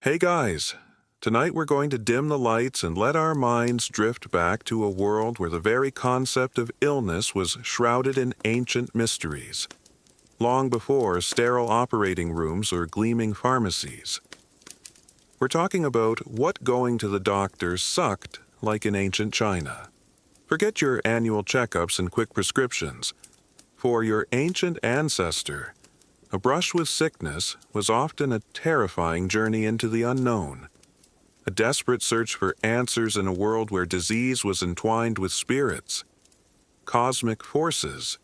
Hey guys, tonight we're going to dim the lights and let our minds drift back to a world where the very concept of illness was shrouded in ancient mysteries, long before sterile operating rooms or gleaming pharmacies. We're talking about what going to the doctor sucked like in ancient China. Forget your annual checkups and quick prescriptions. For your ancient ancestor, a brush with sickness was often a terrifying journey into the unknown, a desperate search for answers in a world where disease was entwined with spirits, cosmic forces,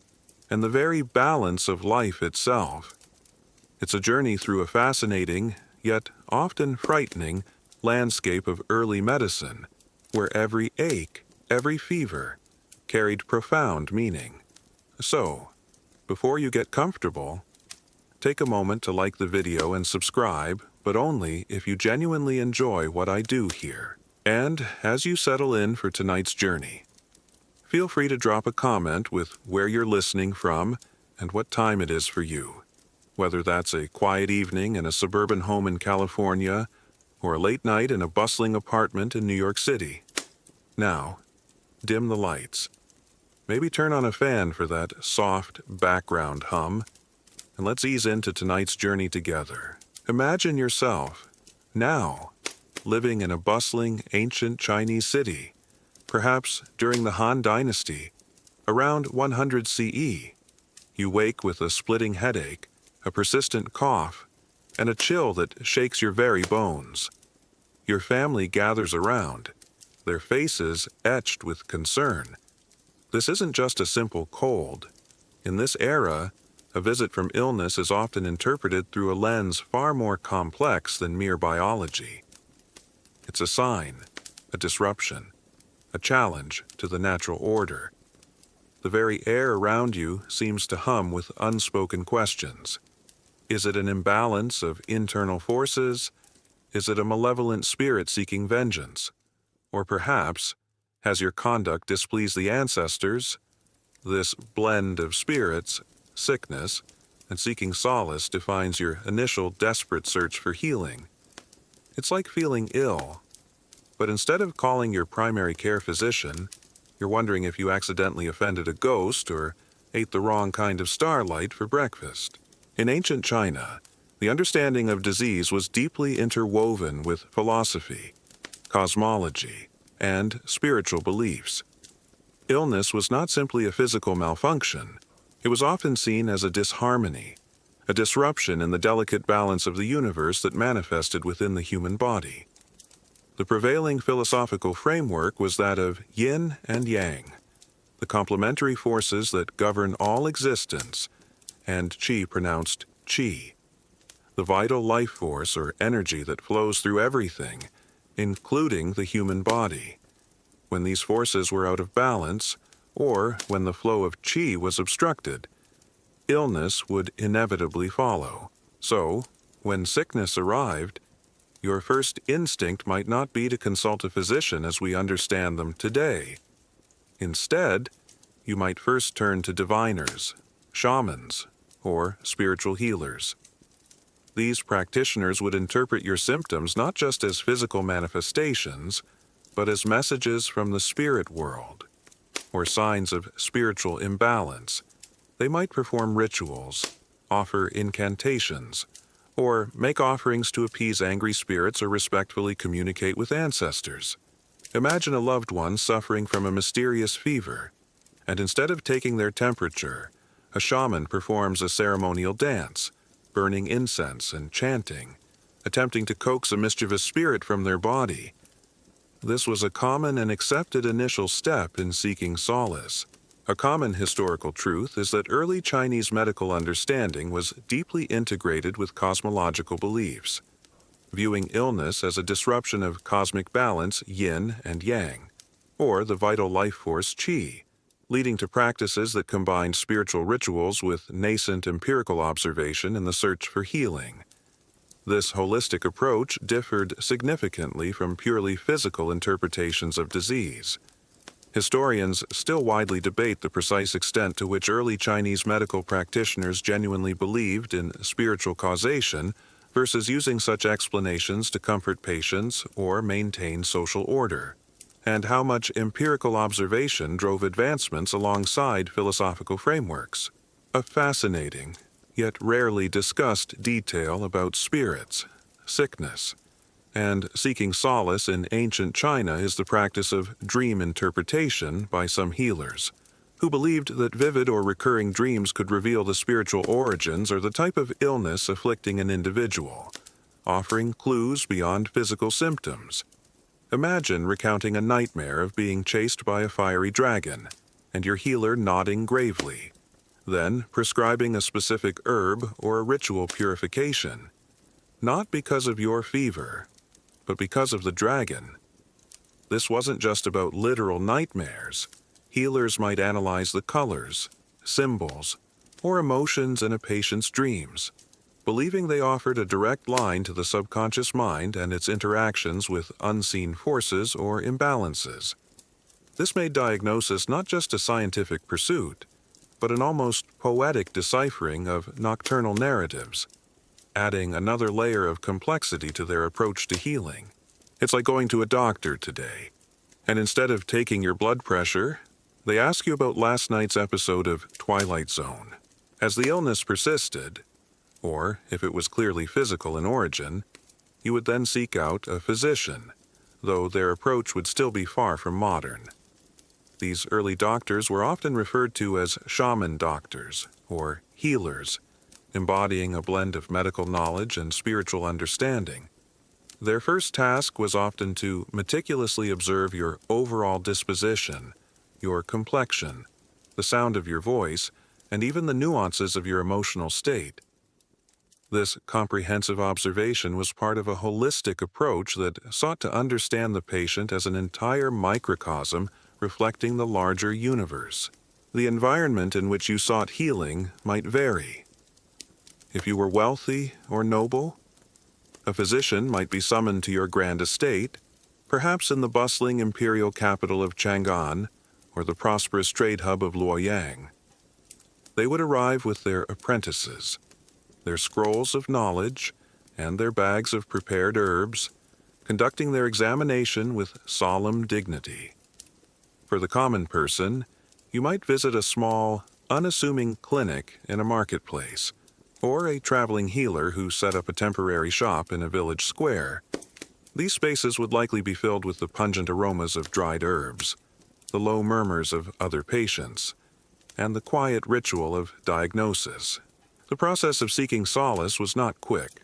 and the very balance of life itself. It's a journey through a fascinating, yet often frightening, landscape of early medicine, where every ache, every fever, carried profound meaning. So, before you get comfortable, take a moment to like the video and subscribe, but only if you genuinely enjoy what I do here. And as you settle in for tonight's journey, feel free to drop a comment with where you're listening from and what time it is for you, whether that's a quiet evening in a suburban home in California or a late night in a bustling apartment in New York City. Now, dim the lights. Maybe turn on a fan for that soft background hum, and let's ease into tonight's journey together. Imagine yourself, now, living in a bustling, ancient Chinese city, perhaps during the Han Dynasty, around 100 CE. You wake with a splitting headache, a persistent cough, and a chill that shakes your very bones. Your family gathers around, their faces etched with concern. This isn't just a simple cold. In this era, a visit from illness is often interpreted through a lens far more complex than mere biology. It's a sign, a disruption, a challenge to the natural order. The very air around you seems to hum with unspoken questions. Is it an imbalance of internal forces? Is it a malevolent spirit seeking vengeance? Or perhaps, has your conduct displeased the ancestors? This blend of spirits, sickness, and seeking solace defines your initial desperate search for healing. It's like feeling ill, but instead of calling your primary care physician, you're wondering if you accidentally offended a ghost or ate the wrong kind of starlight for breakfast. In ancient China, the understanding of disease was deeply interwoven with philosophy, cosmology, and spiritual beliefs. Illness was not simply a physical malfunction. It was often seen as a disharmony, a disruption in the delicate balance of the universe that manifested within the human body. The prevailing philosophical framework was that of Yin and Yang, the complementary forces that govern all existence, and Qi pronounced Qi, the vital life force or energy that flows through everything, including the human body. When these forces were out of balance, or when the flow of qi was obstructed, illness would inevitably follow. So, when sickness arrived, your first instinct might not be to consult a physician as we understand them today. Instead, you might first turn to diviners, shamans, or spiritual healers. These practitioners would interpret your symptoms not just as physical manifestations, but as messages from the spirit world, or signs of spiritual imbalance. They might perform rituals, offer incantations, or make offerings to appease angry spirits or respectfully communicate with ancestors. Imagine a loved one suffering from a mysterious fever, and instead of taking their temperature, a shaman performs a ceremonial dance, burning incense and chanting, attempting to coax a mischievous spirit from their body. This was a common and accepted initial step in seeking solace. A common historical truth is that early Chinese medical understanding was deeply integrated with cosmological beliefs, viewing illness as a disruption of cosmic balance, yin and yang, or the vital life force qi, leading to practices that combined spiritual rituals with nascent empirical observation in the search for healing. This holistic approach differed significantly from purely physical interpretations of disease. Historians still widely debate the precise extent to which early Chinese medical practitioners genuinely believed in spiritual causation versus using such explanations to comfort patients or maintain social order, and how much empirical observation drove advancements alongside philosophical frameworks. A fascinating, yet rarely discussed detail about spirits, sickness, and seeking solace in ancient China is the practice of dream interpretation by some healers, who believed that vivid or recurring dreams could reveal the spiritual origins or the type of illness afflicting an individual, offering clues beyond physical symptoms. Imagine recounting a nightmare of being chased by a fiery dragon, and your healer nodding gravely, then prescribing a specific herb or a ritual purification, not because of your fever, but because of the dragon. This wasn't just about literal nightmares. Healers might analyze the colors, symbols, or emotions in a patient's dreams, believing they offered a direct line to the subconscious mind and its interactions with unseen forces or imbalances. This made diagnosis not just a scientific pursuit, but an almost poetic deciphering of nocturnal narratives, adding another layer of complexity to their approach to healing. It's like going to a doctor today, and instead of taking your blood pressure, they ask you about last night's episode of Twilight Zone. As the illness persisted, or if it was clearly physical in origin, you would then seek out a physician, though their approach would still be far from modern. These early doctors were often referred to as shaman doctors, or healers, embodying a blend of medical knowledge and spiritual understanding. Their first task was often to meticulously observe your overall disposition, your complexion, the sound of your voice, and even the nuances of your emotional state. This comprehensive observation was part of a holistic approach that sought to understand the patient as an entire microcosm reflecting the larger universe. The environment in which you sought healing might vary. If you were wealthy or noble, a physician might be summoned to your grand estate, perhaps in the bustling imperial capital of Chang'an or the prosperous trade hub of Luoyang. They would arrive with their apprentices, their scrolls of knowledge, and their bags of prepared herbs, conducting their examination with solemn dignity. For the common person, you might visit a small, unassuming clinic in a marketplace, or a traveling healer who set up a temporary shop in a village square. These spaces would likely be filled with the pungent aromas of dried herbs, the low murmurs of other patients, and the quiet ritual of diagnosis. The process of seeking solace was not quick.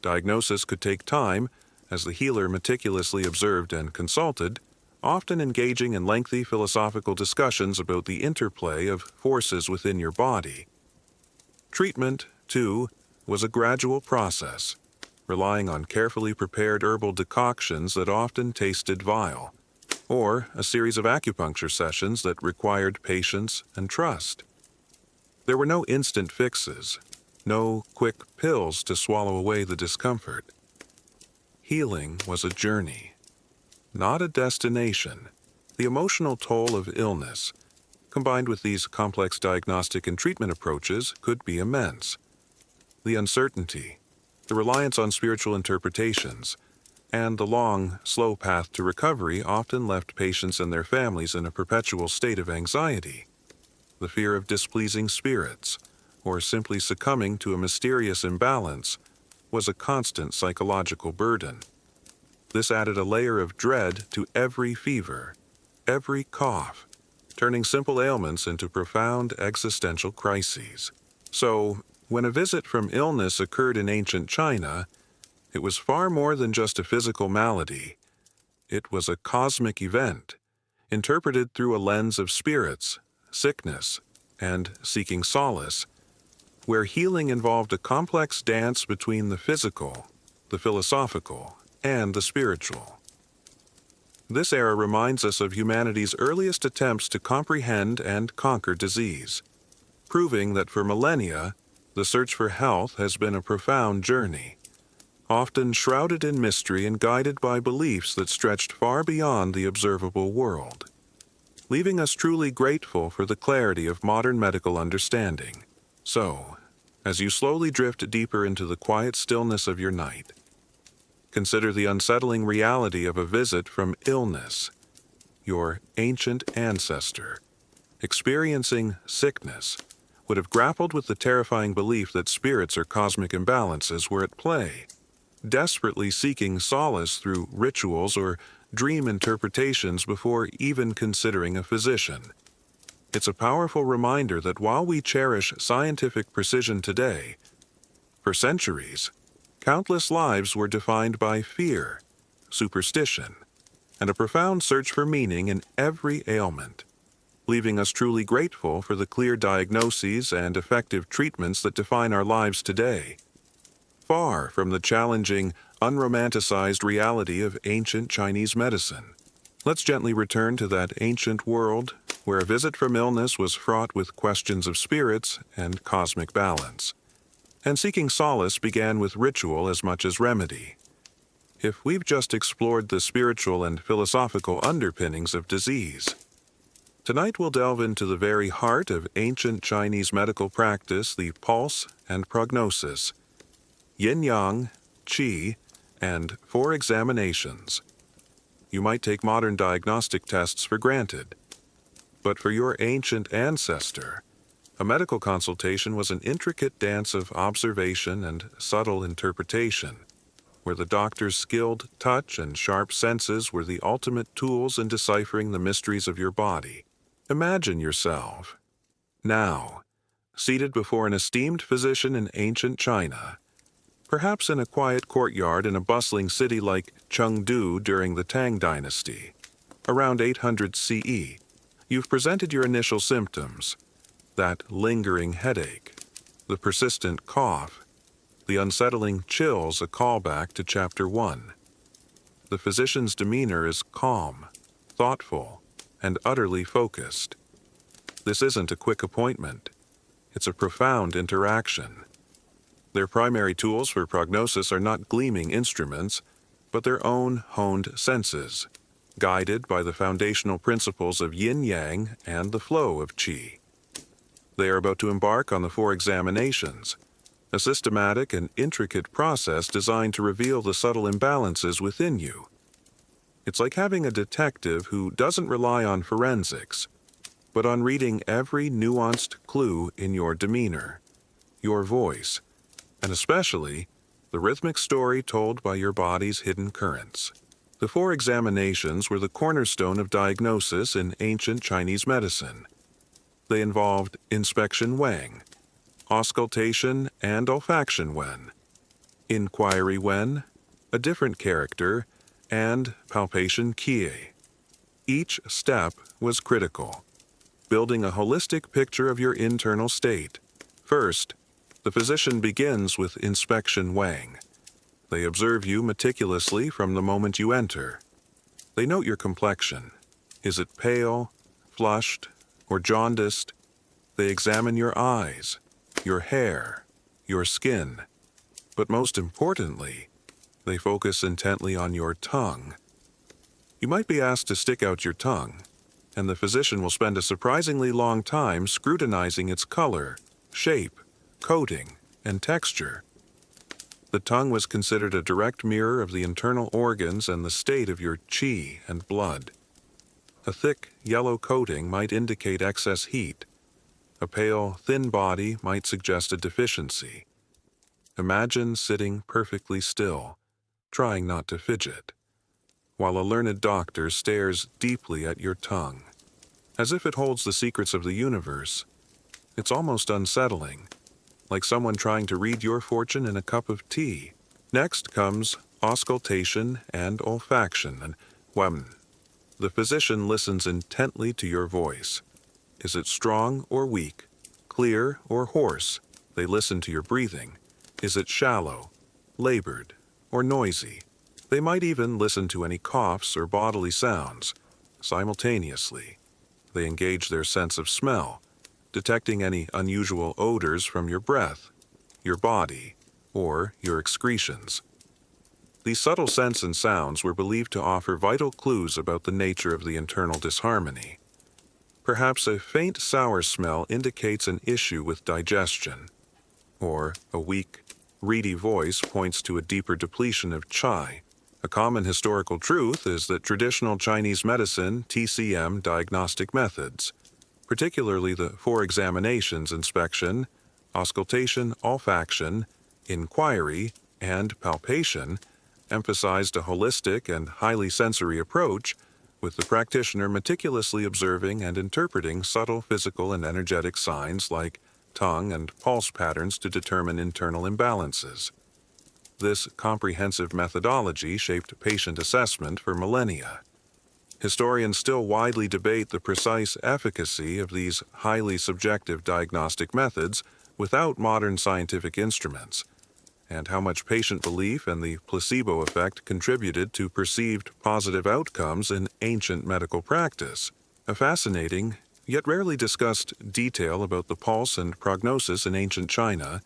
Diagnosis could take time, as the healer meticulously observed and consulted, often engaging in lengthy philosophical discussions about the interplay of forces within your body. Treatment, too, was a gradual process, relying on carefully prepared herbal decoctions that often tasted vile, or a series of acupuncture sessions that required patience and trust. There were no instant fixes, no quick pills to swallow away the discomfort. Healing was a journey, not a destination. The emotional toll of illness, combined with these complex diagnostic and treatment approaches, could be immense. The uncertainty, the reliance on spiritual interpretations, and the long, slow path to recovery often left patients and their families in a perpetual state of anxiety. The fear of displeasing spirits, or simply succumbing to a mysterious imbalance, was a constant psychological burden. This added a layer of dread to every fever, every cough, turning simple ailments into profound existential crises. So, when a visit from illness occurred in ancient China, it was far more than just a physical malady. It was a cosmic event, interpreted through a lens of spirits, sickness, and seeking solace, where healing involved a complex dance between the physical, the philosophical, and the spiritual. This era reminds us of humanity's earliest attempts to comprehend and conquer disease, proving that for millennia, the search for health has been a profound journey, often shrouded in mystery and guided by beliefs that stretched far beyond the observable world, leaving us truly grateful for the clarity of modern medical understanding. So, as you slowly drift deeper into the quiet stillness of your night. Consider the unsettling reality of a visit from illness, your ancient ancestor, experiencing sickness, would have grappled with the terrifying belief that spirits or cosmic imbalances were at play, desperately seeking solace through rituals or dream interpretations before even considering a physician. It's a powerful reminder that while we cherish scientific precision today, for centuries, countless lives were defined by fear, superstition, and a profound search for meaning in every ailment, leaving us truly grateful for the clear diagnoses and effective treatments that define our lives today. Far from the challenging, unromanticized reality of ancient Chinese medicine, let's gently return to that ancient world where a visit from illness was fraught with questions of spirits and cosmic balance, and seeking solace began with ritual as much as remedy. If we've just explored the spiritual and philosophical underpinnings of disease, tonight we'll delve into the very heart of ancient Chinese medical practice, the pulse and prognosis, yin yang, qi, and 4 examinations. You might take modern diagnostic tests for granted, but for your ancient ancestor, a medical consultation was an intricate dance of observation and subtle interpretation, where the doctor's skilled touch and sharp senses were the ultimate tools in deciphering the mysteries of your body. Imagine yourself, now, seated before an esteemed physician in ancient China, perhaps in a quiet courtyard in a bustling city like Chengdu during the Tang Dynasty. Around 800 CE, you've presented your initial symptoms, that lingering headache, the persistent cough, the unsettling chills, a callback to Chapter 1. The physician's demeanor is calm, thoughtful, and utterly focused. This isn't a quick appointment. It's a profound interaction. Their primary tools for prognosis are not gleaming instruments, but their own honed senses, guided by the foundational principles of yin-yang and the flow of qi. They are about to embark on the 4 examinations, a systematic and intricate process designed to reveal the subtle imbalances within you. It's like having a detective who doesn't rely on forensics, but on reading every nuanced clue in your demeanor, your voice, and especially the rhythmic story told by your body's hidden currents. The 4 examinations were the cornerstone of diagnosis in ancient Chinese medicine. They involved inspection Wang, auscultation and olfaction Wen, inquiry Wen, a different character, and palpation Kie. Each step was critical, building a holistic picture of your internal state. First, the physician begins with inspection Wang. They observe you meticulously from the moment you enter. They note your complexion. Is it pale, flushed, or jaundiced? They examine your eyes, your hair, your skin. But most importantly, they focus intently on your tongue. You might be asked to stick out your tongue, and the physician will spend a surprisingly long time scrutinizing its color, shape, coating, and texture. The tongue was considered a direct mirror of the internal organs and the state of your qi and blood. A thick, yellow coating might indicate excess heat. A pale, thin body might suggest a deficiency. Imagine sitting perfectly still, trying not to fidget, while a learned doctor stares deeply at your tongue, as if it holds the secrets of the universe. It's almost unsettling, like someone trying to read your fortune in a cup of tea. Next comes auscultation and olfaction, and Wen. The physician listens intently to your voice. Is it strong or weak, clear or hoarse? They listen to your breathing. Is it shallow, labored, or noisy? They might even listen to any coughs or bodily sounds. Simultaneously, they engage their sense of smell, detecting any unusual odors from your breath, your body, or your excretions. These subtle scents and sounds were believed to offer vital clues about the nature of the internal disharmony. Perhaps a faint sour smell indicates an issue with digestion, or a weak, reedy voice points to a deeper depletion of qi. A common historical truth is that traditional Chinese medicine (TCM) diagnostic methods, particularly the four examinations inspection, auscultation, olfaction, inquiry, and palpation, emphasized a holistic and highly sensory approach, with the practitioner meticulously observing and interpreting subtle physical and energetic signs like tongue and pulse patterns to determine internal imbalances. This comprehensive methodology shaped patient assessment for millennia. Historians still widely debate the precise efficacy of these highly subjective diagnostic methods without modern scientific instruments, and how much patient belief and the placebo effect contributed to perceived positive outcomes in ancient medical practice. A fascinating, yet rarely discussed detail about the pulse and prognosis in ancient China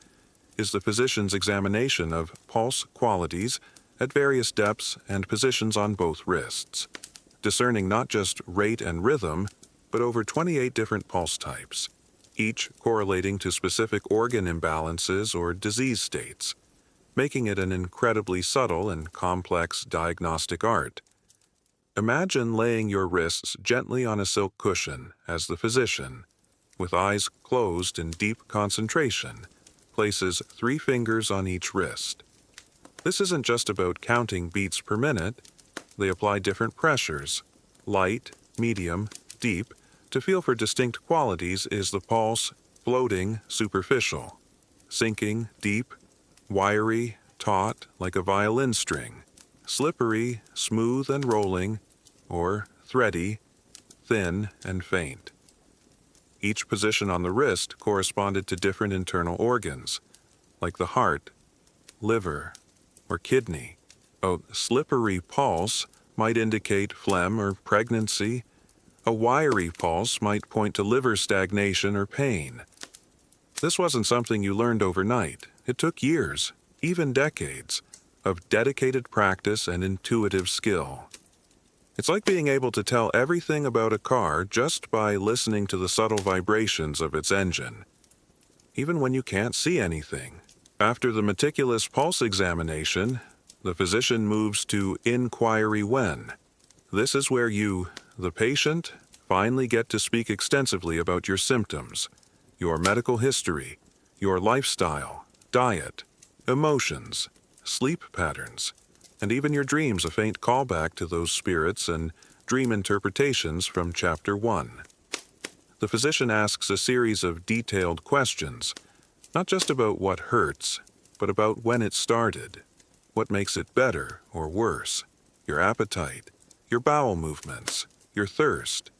is the physician's examination of pulse qualities at various depths and positions on both wrists, discerning not just rate and rhythm, but over 28 different pulse types, each correlating to specific organ imbalances or disease states, making it an incredibly subtle and complex diagnostic art. Imagine laying your wrists gently on a silk cushion as the physician, with eyes closed in deep concentration, places 3 fingers on each wrist. This isn't just about counting beats per minute. They apply different pressures, light, medium, deep. To feel for distinct qualities is the pulse floating, superficial, sinking, deep, wiry, taut, like a violin string, slippery, smooth and rolling, or thready, thin and faint. Each position on the wrist corresponded to different internal organs, like the heart, liver, or kidney. A slippery pulse might indicate phlegm or pregnancy. A wiry pulse might point to liver stagnation or pain. This wasn't something you learned overnight. It took years, even decades, of dedicated practice and intuitive skill. It's like being able to tell everything about a car just by listening to the subtle vibrations of its engine, even when you can't see anything. After the meticulous pulse examination, the physician moves to inquiry when. This is where you, the patient, finally get to speak extensively about your symptoms, your medical history, your lifestyle, diet, emotions, sleep patterns, and even your dreams, a faint callback to those spirits and dream interpretations from Chapter 1. The physician asks a series of detailed questions, not just about what hurts, but about when it started, what makes it better or worse, your appetite, your bowel movements, your thirst,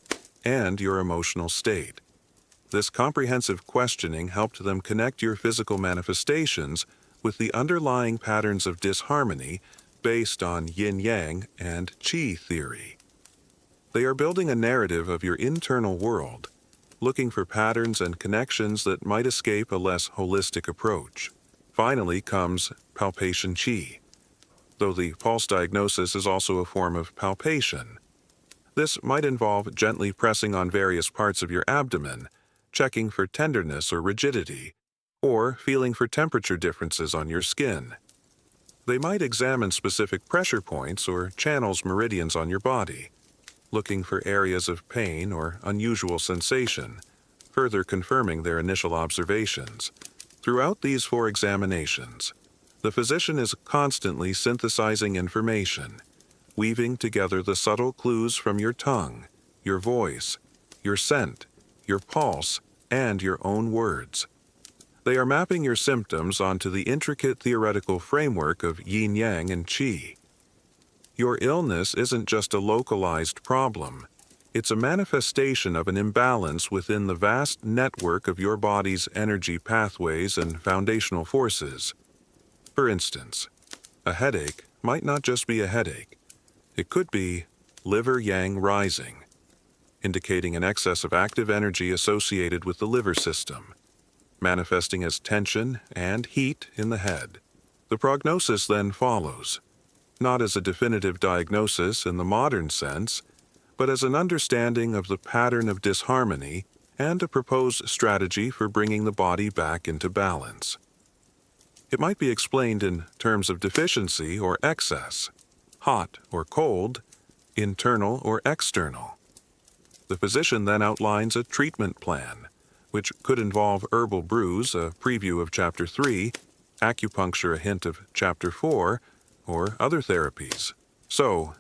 and your emotional state. This comprehensive questioning helped them connect your physical manifestations with the underlying patterns of disharmony based on yin-yang and qi theory. They are building a narrative of your internal world, looking for patterns and connections that might escape a less holistic approach. Finally comes palpation qi, though the pulse diagnosis is also a form of palpation. This might involve gently pressing on various parts of your abdomen, checking for tenderness or rigidity, or feeling for temperature differences on your skin. They might examine specific pressure points or channels meridians on your body, looking for areas of pain or unusual sensation, further confirming their initial observations. Throughout these 4 examinations, the physician is constantly synthesizing information, weaving together the subtle clues from your tongue, your voice, your scent, your pulse, and your own words. They are mapping your symptoms onto the intricate theoretical framework of yin-yang and qi. Your illness isn't just a localized problem. It's a manifestation of an imbalance within the vast network of your body's energy pathways and foundational forces. For instance, a headache might not just be a headache. It could be liver yang rising, indicating an excess of active energy associated with the liver system, manifesting as tension and heat in the head. The prognosis then follows, not as a definitive diagnosis in the modern sense, but as an understanding of the pattern of disharmony and a proposed strategy for bringing the body back into balance. It might be explained in terms of deficiency or excess, hot or cold, internal or external. The physician then outlines a treatment plan, which could involve herbal brews, a preview of Chapter 3, acupuncture, a hint of Chapter 4, or other therapies. So,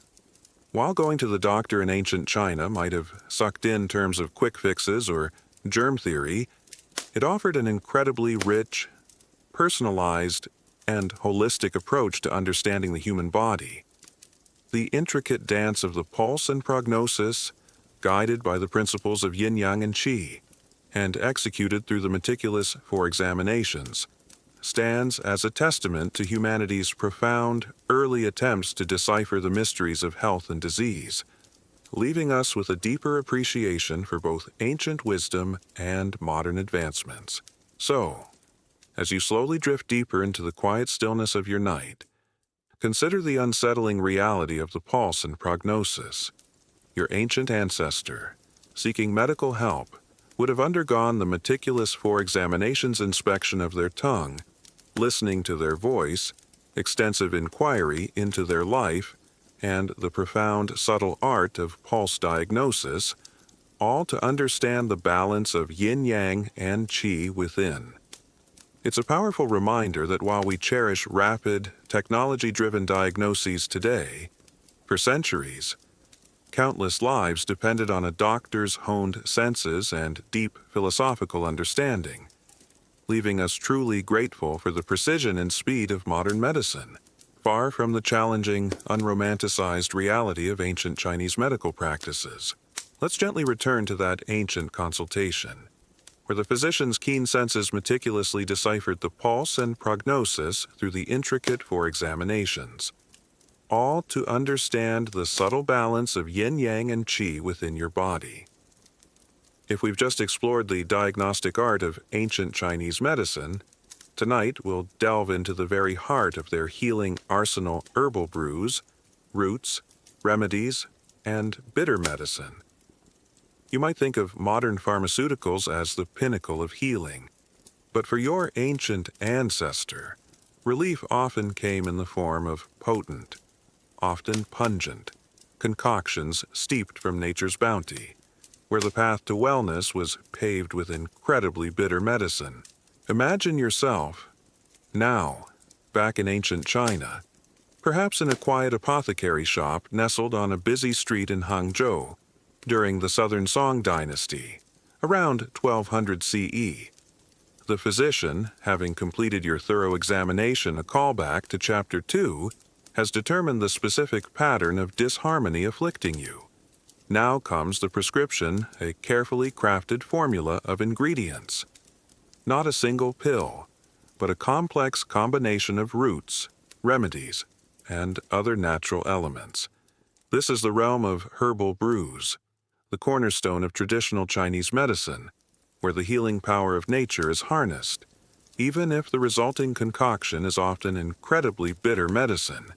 while going to the doctor in ancient China might have sucked in terms of quick fixes or germ theory, it offered an incredibly rich, personalized, and holistic approach to understanding the human body. The intricate dance of the pulse and prognosis, guided by the principles of Yin Yang and Qi, and executed through the meticulous 4 examinations, stands as a testament to humanity's profound, early attempts to decipher the mysteries of health and disease, leaving us with a deeper appreciation for both ancient wisdom and modern advancements. So, as you slowly drift deeper into the quiet stillness of your night, consider the unsettling reality of the pulse and prognosis. Your ancient ancestor, seeking medical help, would have undergone the meticulous 4 examinations inspection of their tongue, listening to their voice, extensive inquiry into their life, and the profound, subtle art of pulse diagnosis, all to understand the balance of yin-yang and qi within. It's a powerful reminder that while we cherish rapid, technology-driven diagnoses today, for centuries, countless lives depended on a doctor's honed senses and deep philosophical understanding, leaving us truly grateful for the precision and speed of modern medicine, far from the challenging, unromanticized reality of ancient Chinese medical practices. Let's gently return to that ancient consultation, where the physician's keen senses meticulously deciphered the pulse and prognosis through the intricate 4 examinations, all to understand the subtle balance of yin-yang and qi within your body. If we've just explored the diagnostic art of ancient Chinese medicine, tonight we'll delve into the very heart of their healing arsenal: herbal brews, roots, remedies, and bitter medicine. You might think of modern pharmaceuticals as the pinnacle of healing, but for your ancient ancestor, relief often came in the form of potent, often pungent, concoctions steeped from nature's bounty, where the path to wellness was paved with incredibly bitter medicine. Imagine yourself, now, back in ancient China, perhaps in a quiet apothecary shop nestled on a busy street in Hangzhou during the Southern Song Dynasty, around 1200 CE. The physician, having completed your thorough examination, a callback to Chapter 2, has determined the specific pattern of disharmony afflicting you. Now comes the prescription, a carefully crafted formula of ingredients. Not a single pill, but a complex combination of roots, remedies, and other natural elements. This is the realm of herbal brews, the cornerstone of traditional Chinese medicine, where the healing power of nature is harnessed, even if the resulting concoction is often incredibly bitter medicine.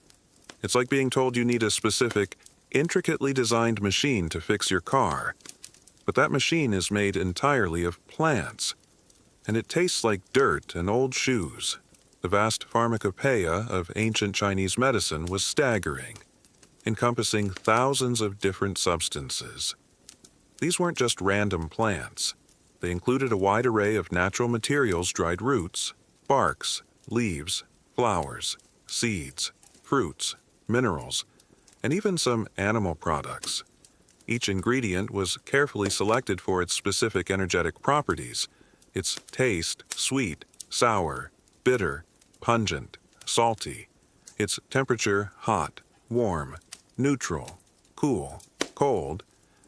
It's like being told you need a specific, intricately designed machine to fix your car, but that machine is made entirely of plants, and it tastes like dirt and old shoes. The vast pharmacopoeia of ancient Chinese medicine was staggering, encompassing thousands of different substances. These weren't just random plants. They included a wide array of natural materials: dried roots, barks, leaves, flowers, seeds, fruits, minerals, and even some animal products. Each ingredient was carefully selected for its specific energetic properties: its taste, sweet, sour, bitter, pungent, salty; its temperature, hot, warm, neutral, cool, cold,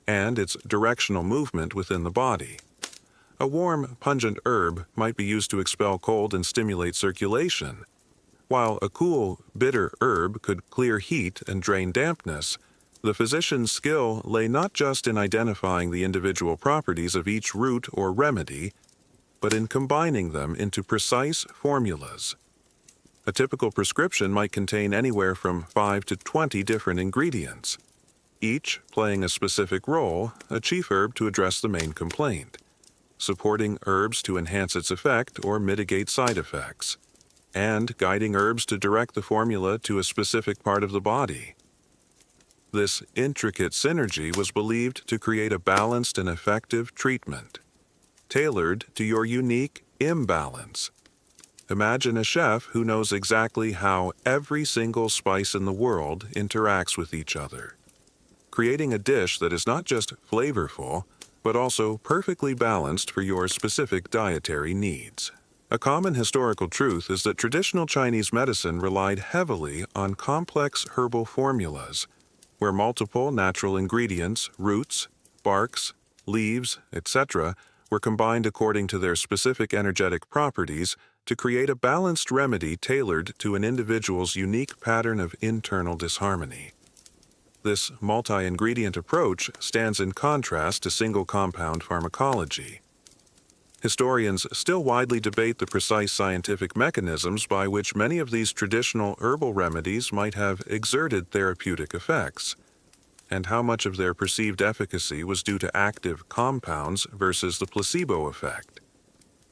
and its directional movement within the body. A warm, pungent herb might be used to expel cold and stimulate circulation, while a cool, bitter herb could clear heat and drain dampness. The physician's skill lay not just in identifying the individual properties of each root or remedy, but in combining them into precise formulas. A typical prescription might contain anywhere from 5 to 20 different ingredients, each playing a specific role: a chief herb to address the main complaint, supporting herbs to enhance its effect or mitigate side effects. and guiding herbs to direct the formula to a specific part of the body. This intricate synergy was believed to create a balanced and effective treatment, tailored to your unique imbalance. Imagine a chef who knows exactly how every single spice in the world interacts with each other, creating a dish that is not just flavorful, but also perfectly balanced for your specific dietary needs. A common historical truth is that traditional Chinese medicine relied heavily on complex herbal formulas, where multiple natural ingredients, roots, barks, leaves, etc., were combined according to their specific energetic properties to create a balanced remedy tailored to an individual's unique pattern of internal disharmony. This multi-ingredient approach stands in contrast to single-compound pharmacology. Historians still widely debate the precise scientific mechanisms by which many of these traditional herbal remedies might have exerted therapeutic effects, and how much of their perceived efficacy was due to active compounds versus the placebo effect,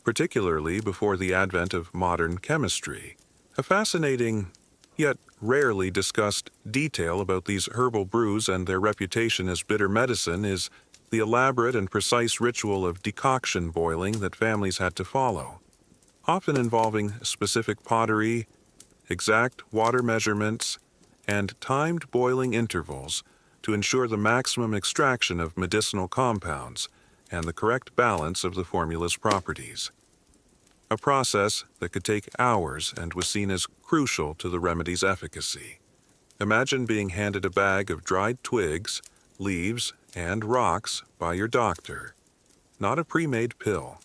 particularly before the advent of modern chemistry. A fascinating, yet rarely discussed detail about these herbal brews and their reputation as bitter medicine is the elaborate and precise ritual of decoction boiling that families had to follow, often involving specific pottery, exact water measurements, and timed boiling intervals to ensure the maximum extraction of medicinal compounds and the correct balance of the formula's properties. A process that could take hours and was seen as crucial to the remedy's efficacy. Imagine being handed a bag of dried twigs, leaves, and rocks by your doctor, not a pre-made pill.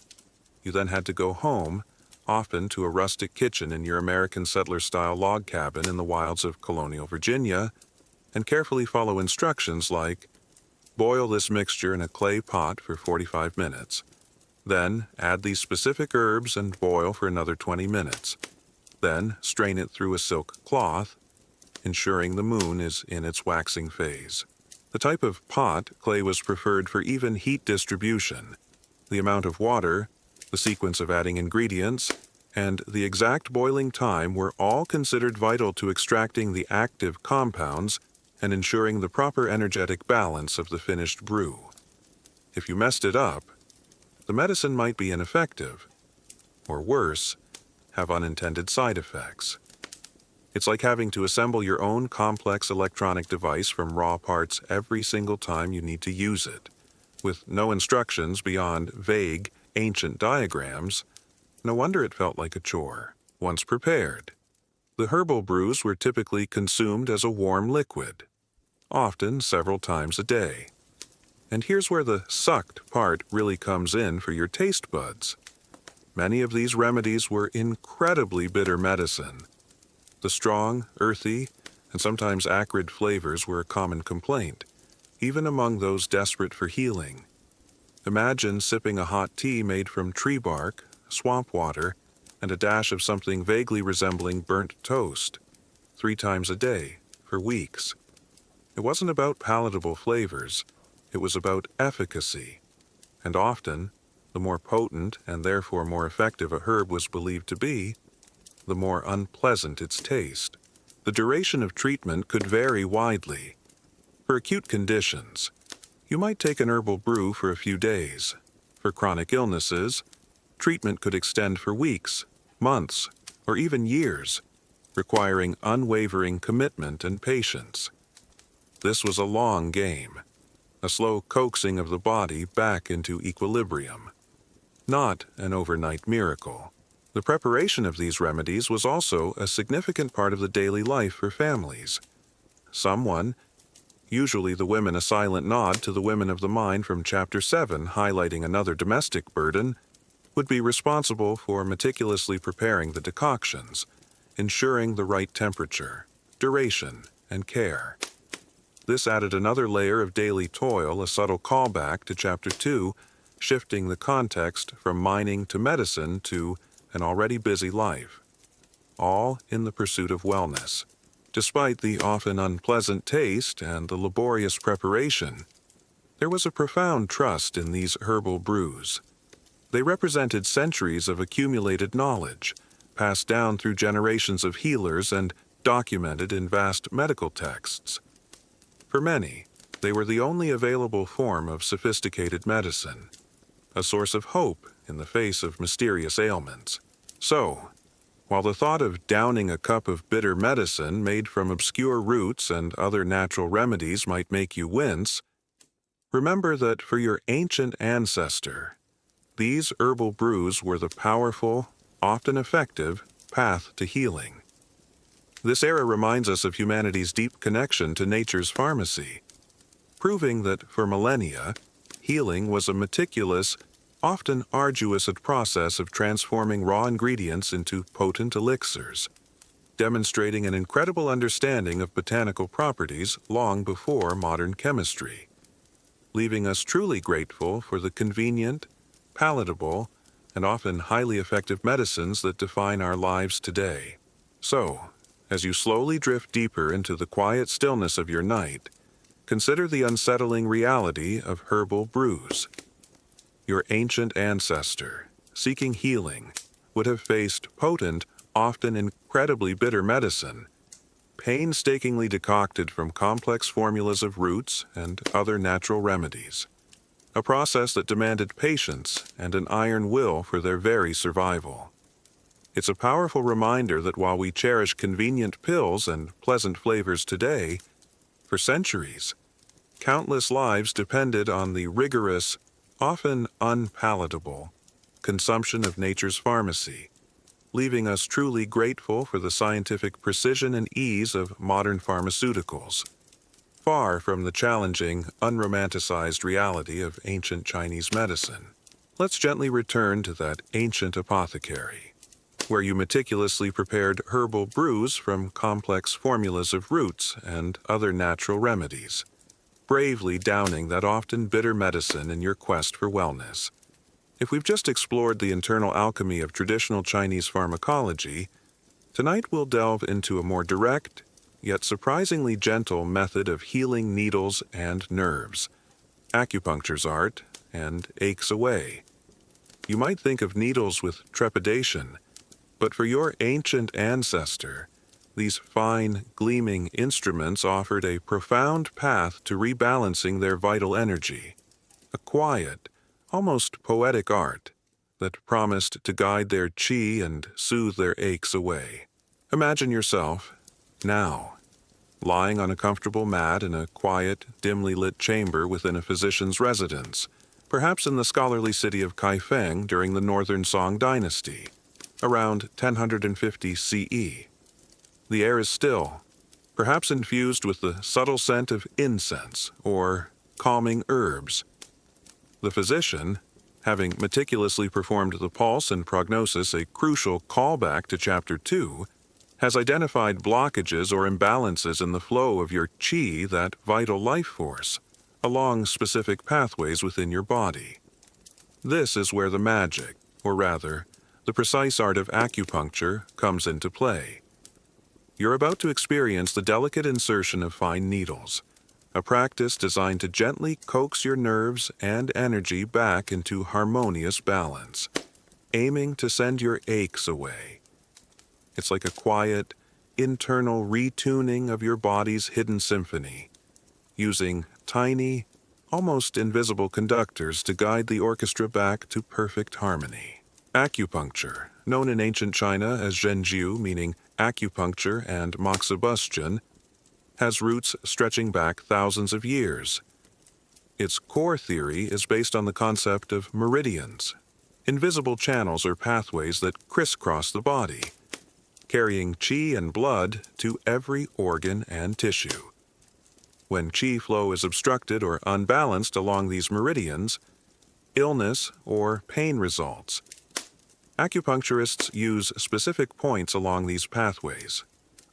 You then had to go home, often to a rustic kitchen in your American settler-style log cabin in the wilds of colonial Virginia, and carefully follow instructions like, boil this mixture in a clay pot for 45 minutes. Then add these specific herbs and boil for another 20 minutes. Then strain it through a silk cloth, ensuring the moon is in its waxing phase. The type of pot clay was preferred for even heat distribution. The amount of water, the sequence of adding ingredients, and the exact boiling time were all considered vital to extracting the active compounds and ensuring the proper energetic balance of the finished brew. If you messed it up, the medicine might be ineffective, or worse, have unintended side effects. It's like having to assemble your own complex electronic device from raw parts every single time you need to use it, with no instructions beyond vague, ancient diagrams. No wonder it felt like a chore. Once prepared, the herbal brews were typically consumed as a warm liquid, often several times a day. And here's where the sucked part really comes in for your taste buds. Many of these remedies were incredibly bitter medicine. The strong, earthy, and sometimes acrid flavors were a common complaint, even among those desperate for healing. Imagine sipping a hot tea made from tree bark, swamp water, and a dash of something vaguely resembling burnt toast, 3 times a day, for weeks. It wasn't about palatable flavors, it was about efficacy, and often, the more potent and therefore more effective a herb was believed to be, the more unpleasant its taste. The duration of treatment could vary widely. For acute conditions, you might take an herbal brew for a few days. For chronic illnesses, treatment could extend for weeks, months, or even years, requiring unwavering commitment and patience. This was a long game, a slow coaxing of the body back into equilibrium, not an overnight miracle. The preparation of these remedies was also a significant part of the daily life for families. Someone, usually the women, a silent nod to the women of the mind from Chapter 7 highlighting another domestic burden, would be responsible for meticulously preparing the decoctions, ensuring the right temperature, duration, and care. This added another layer of daily toil, a subtle callback to Chapter 2, shifting the context from mining to medicine to an already busy life, all in the pursuit of wellness. Despite the often unpleasant taste and the laborious preparation, there was a profound trust in these herbal brews. They represented centuries of accumulated knowledge, passed down through generations of healers and documented in vast medical texts. For many, they were the only available form of sophisticated medicine, a source of hope in the face of mysterious ailments. So, while the thought of downing a cup of bitter medicine made from obscure roots and other natural remedies might make you wince, remember that for your ancient ancestor, these herbal brews were the powerful, often effective, path to healing. This era reminds us of humanity's deep connection to nature's pharmacy, proving that for millennia, healing was a meticulous, often arduous process of transforming raw ingredients into potent elixirs, demonstrating an incredible understanding of botanical properties long before modern chemistry, leaving us truly grateful for the convenient, palatable, and often highly effective medicines that define our lives today. So, as you slowly drift deeper into the quiet stillness of your night, consider the unsettling reality of herbal brews. Your ancient ancestor, seeking healing, would have faced potent, often incredibly bitter medicine, painstakingly decocted from complex formulas of roots and other natural remedies, a process that demanded patience and an iron will for their very survival. It's a powerful reminder that while we cherish convenient pills and pleasant flavors today, for centuries, countless lives depended on the rigorous, often unpalatable, consumption of nature's pharmacy, leaving us truly grateful for the scientific precision and ease of modern pharmaceuticals, far from the challenging, unromanticized reality of ancient Chinese medicine. Let's gently return to that ancient apothecary, where you meticulously prepared herbal brews from complex formulas of roots and other natural remedies, bravely downing that often bitter medicine in your quest for wellness. If we've just explored the internal alchemy of traditional Chinese pharmacology, tonight we'll delve into a more direct, yet surprisingly gentle method of healing needles and nerves, acupuncture's art, and aches away. You might think of needles with trepidation, but for your ancient ancestor, these fine, gleaming instruments offered a profound path to rebalancing their vital energy, a quiet, almost poetic art that promised to guide their qi and soothe their aches away. Imagine yourself, now, lying on a comfortable mat in a quiet, dimly lit chamber within a physician's residence, perhaps in the scholarly city of Kaifeng during the Northern Song Dynasty, around 1050 CE. The air is still, perhaps infused with the subtle scent of incense or calming herbs. The physician, having meticulously performed the pulse and prognosis, a crucial callback to Chapter 2, has identified blockages or imbalances in the flow of your qi, that vital life force, along specific pathways within your body. This is where the magic, or rather, the precise art of acupuncture comes into play. You're about to experience the delicate insertion of fine needles, a practice designed to gently coax your nerves and energy back into harmonious balance, aiming to send your aches away. It's like a quiet, internal retuning of your body's hidden symphony, using tiny, almost invisible conductors to guide the orchestra back to perfect harmony. Acupuncture, known in ancient China as zhenjiu, meaning acupuncture, and moxibustion, has roots stretching back thousands of years. Its core theory is based on the concept of meridians, invisible channels or pathways that crisscross the body, carrying qi and blood to every organ and tissue. When qi flow is obstructed or unbalanced along these meridians, illness or pain results. Acupuncturists use specific points along these pathways,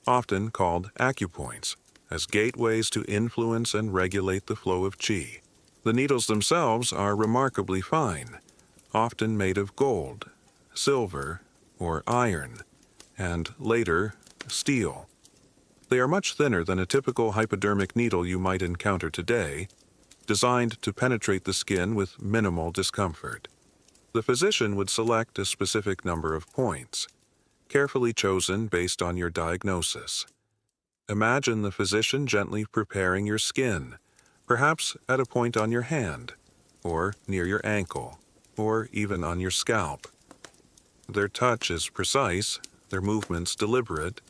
often called acupoints, as gateways to influence and regulate the flow of qi. The needles themselves are remarkably fine, often made of gold, silver, or iron, and later, steel. They are much thinner than a typical hypodermic needle you might encounter today, designed to penetrate the skin with minimal discomfort. The physician would select a specific number of points, carefully chosen based on your diagnosis. Imagine the physician gently preparing your skin, perhaps at a point on your hand, or near your ankle, or even on your scalp. Their touch is precise, their movements deliberate.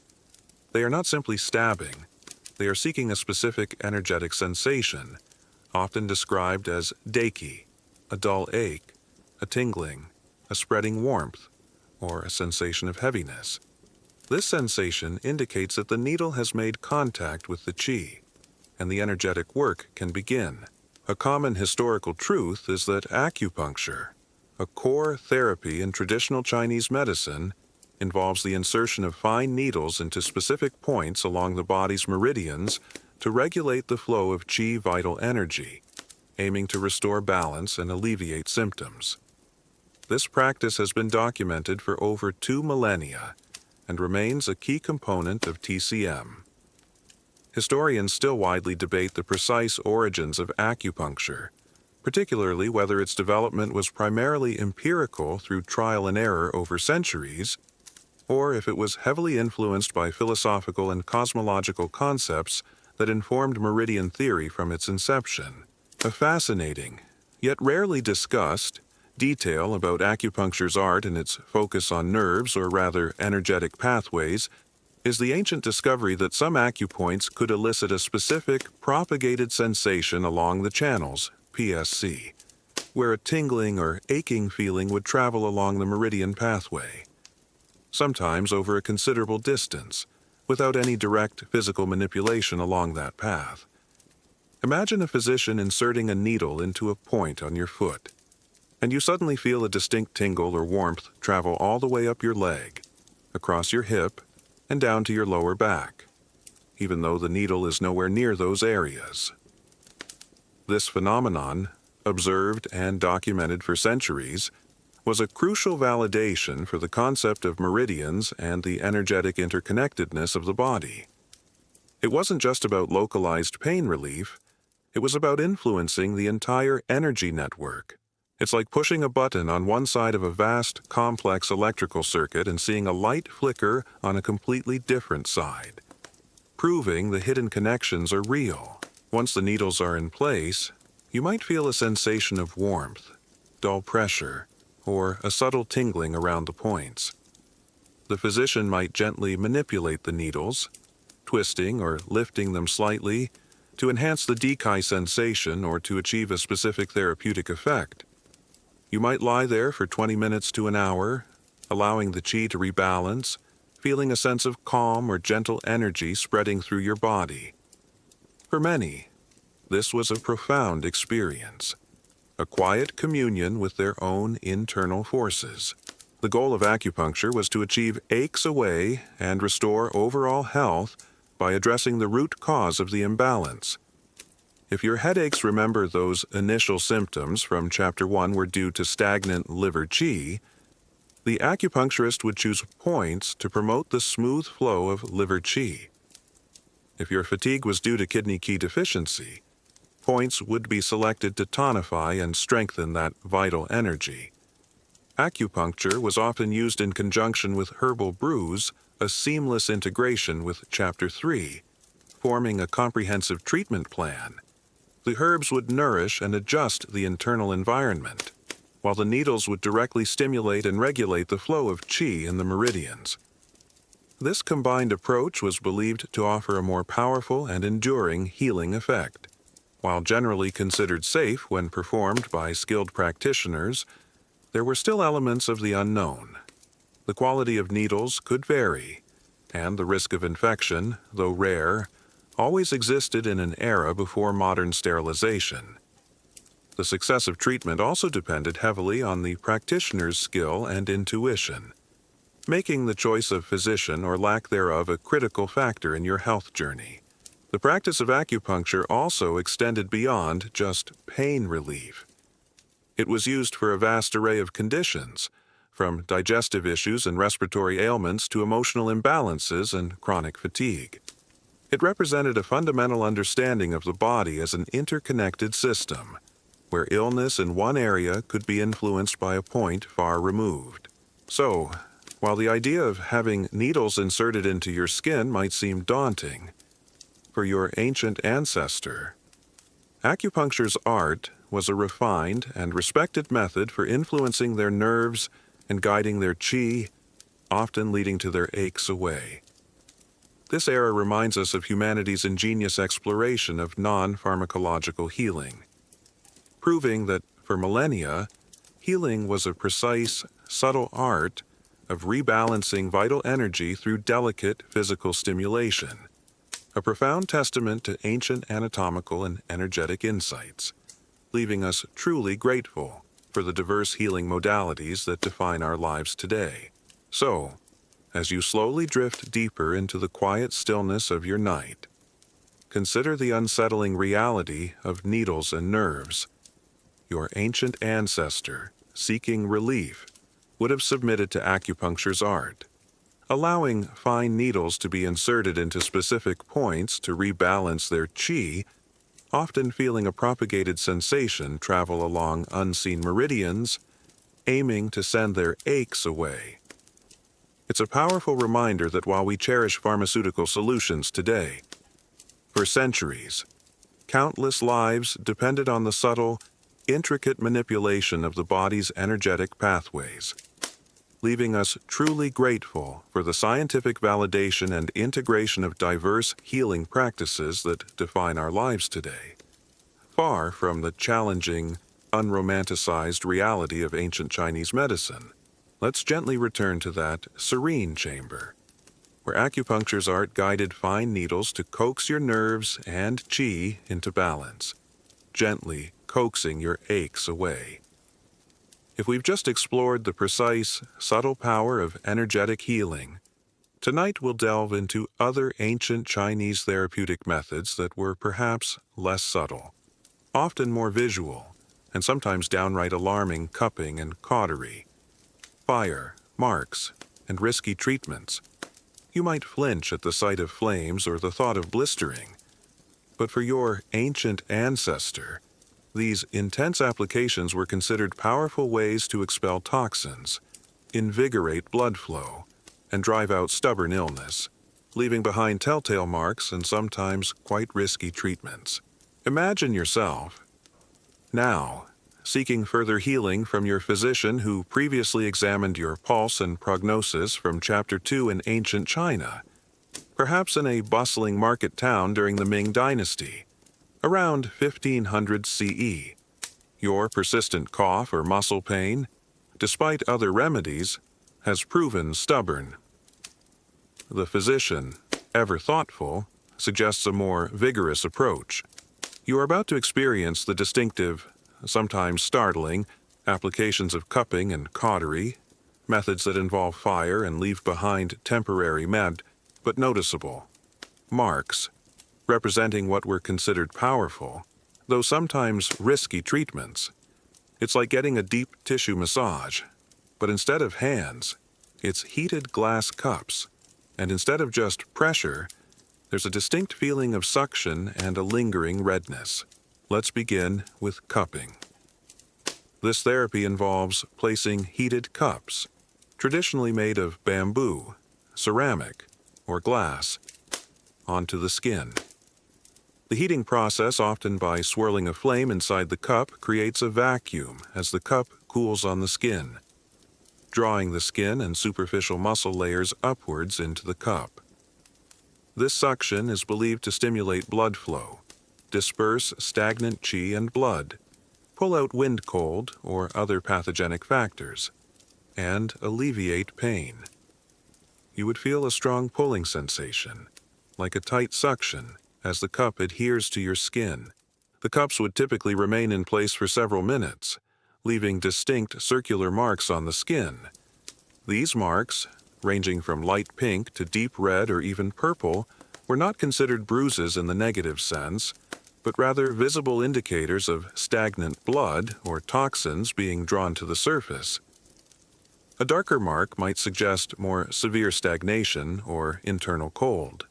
They are not simply stabbing. They are seeking a specific energetic sensation, often described as deki, a dull ache, a tingling, a spreading warmth, or a sensation of heaviness. This sensation indicates that the needle has made contact with the qi, and the energetic work can begin. A common historical truth is that acupuncture, a core therapy in traditional Chinese medicine, involves the insertion of fine needles into specific points along the body's meridians to regulate the flow of qi vital energy, aiming to restore balance and alleviate symptoms. This practice has been documented for over 2 millennia and remains a key component of TCM. Historians still widely debate the precise origins of acupuncture, particularly whether its development was primarily empirical through trial and error over centuries, or if it was heavily influenced by philosophical and cosmological concepts that informed meridian theory from its inception. A fascinating, yet rarely discussed, detail about acupuncture's art and its focus on nerves, or rather energetic pathways, is the ancient discovery that some acupoints could elicit a specific propagated sensation along the channels, PSC, where a tingling or aching feeling would travel along the meridian pathway, sometimes over a considerable distance, without any direct physical manipulation along that path. Imagine a physician inserting a needle into a point on your foot, and you suddenly feel a distinct tingle or warmth travel all the way up your leg, across your hip, and down to your lower back, even though the needle is nowhere near those areas. This phenomenon, observed and documented for centuries, was a crucial validation for the concept of meridians and the energetic interconnectedness of the body. It wasn't just about localized pain relief, it was about influencing the entire energy network. It's like pushing a button on one side of a vast, complex electrical circuit and seeing a light flicker on a completely different side, proving the hidden connections are real. Once the needles are in place, you might feel a sensation of warmth, dull pressure, or a subtle tingling around the points. The physician might gently manipulate the needles, twisting or lifting them slightly to enhance the dekai sensation or to achieve a specific therapeutic effect. You might lie there for 20 minutes to an hour, allowing the qi to rebalance, feeling a sense of calm or gentle energy spreading through your body. For many, this was a profound experience, a quiet communion with their own internal forces. The goal of acupuncture was to achieve aches away and restore overall health by addressing the root cause of the imbalance. If your headaches remember those initial symptoms from Chapter 1 were due to stagnant liver qi, the acupuncturist would choose points to promote the smooth flow of liver qi. If your fatigue was due to kidney qi deficiency, points would be selected to tonify and strengthen that vital energy. Acupuncture was often used in conjunction with herbal brews, a seamless integration with Chapter 3, forming a comprehensive treatment plan. The herbs would nourish and adjust the internal environment, while the needles would directly stimulate and regulate the flow of qi in the meridians. This combined approach was believed to offer a more powerful and enduring healing effect. While generally considered safe when performed by skilled practitioners, there were still elements of the unknown. The quality of needles could vary, and the risk of infection, though rare, always existed in an era before modern sterilization. The success of treatment also depended heavily on the practitioner's skill and intuition, making the choice of physician or lack thereof a critical factor in your health journey. The practice of acupuncture also extended beyond just pain relief. It was used for a vast array of conditions, from digestive issues and respiratory ailments to emotional imbalances and chronic fatigue. It represented a fundamental understanding of the body as an interconnected system, where illness in one area could be influenced by a point far removed. So, While the idea of having needles inserted into your skin might seem daunting, for your ancient ancestor, acupuncture's art was a refined and respected method for influencing their nerves and guiding their qi, often leading to their aches away. This era reminds us of humanity's ingenious exploration of non-pharmacological healing, proving that for millennia, healing was a precise, subtle art of rebalancing vital energy through delicate physical stimulation, a profound testament to ancient anatomical and energetic insights, leaving us truly grateful for the diverse healing modalities that define our lives today. So, as you slowly drift deeper into the quiet stillness of your night, consider the unsettling reality of needles and nerves. Your ancient ancestor, seeking relief, would have submitted to acupuncture's art, allowing fine needles to be inserted into specific points to rebalance their qi, often feeling a propagated sensation travel along unseen meridians, aiming to send their aches away. It's a powerful reminder that while we cherish pharmaceutical solutions today, for centuries, countless lives depended on the subtle, intricate manipulation of the body's energetic pathways, leaving us truly grateful for the scientific validation and integration of diverse healing practices that define our lives today, far from the challenging, unromanticized reality of ancient Chinese medicine. Let's gently return to that serene chamber, where acupuncture's art guided fine needles to coax your nerves and qi into balance, gently coaxing your aches away. If we've just explored the precise, subtle power of energetic healing, tonight we'll delve into other ancient Chinese therapeutic methods that were perhaps less subtle, often more visual, and sometimes downright alarming cupping and cautery. Fire, marks, and risky treatments. You might flinch at the sight of flames or the thought of blistering, but for your ancient ancestor, these intense applications were considered powerful ways to expel toxins, invigorate blood flow, and drive out stubborn illness, leaving behind telltale marks and sometimes quite risky treatments. Imagine yourself, now, seeking further healing from your physician who previously examined your pulse and prognosis from Chapter 2 in ancient China, perhaps in a bustling market town during the Ming Dynasty, around 1500 CE. Your persistent cough or muscle pain, despite other remedies, has proven stubborn. The physician, ever thoughtful, suggests a more vigorous approach. You are about to experience the distinctive, sometimes startling, applications of cupping and cautery, methods that involve fire and leave behind temporary but noticeable marks, representing what were considered powerful, though sometimes risky treatments. It's like getting a deep tissue massage, but instead of hands, it's heated glass cups, and instead of just pressure, there's a distinct feeling of suction and a lingering redness. Let's begin with cupping. This therapy involves placing heated cups, traditionally made of bamboo, ceramic, or glass, onto the skin. The heating process, often by swirling a flame inside the cup, creates a vacuum as the cup cools on the skin, drawing the skin and superficial muscle layers upwards into the cup. This suction is believed to stimulate blood flow, disperse stagnant qi and blood, pull out wind cold or other pathogenic factors, and alleviate pain. You would feel a strong pulling sensation, like a tight suction, as the cup adheres to your skin. The cups would typically remain in place for several minutes, leaving distinct circular marks on the skin. These marks, ranging from light pink to deep red or even purple, were not considered bruises in the negative sense, but rather visible indicators of stagnant blood or toxins being drawn to the surface. A darker mark might suggest more severe stagnation or internal cold.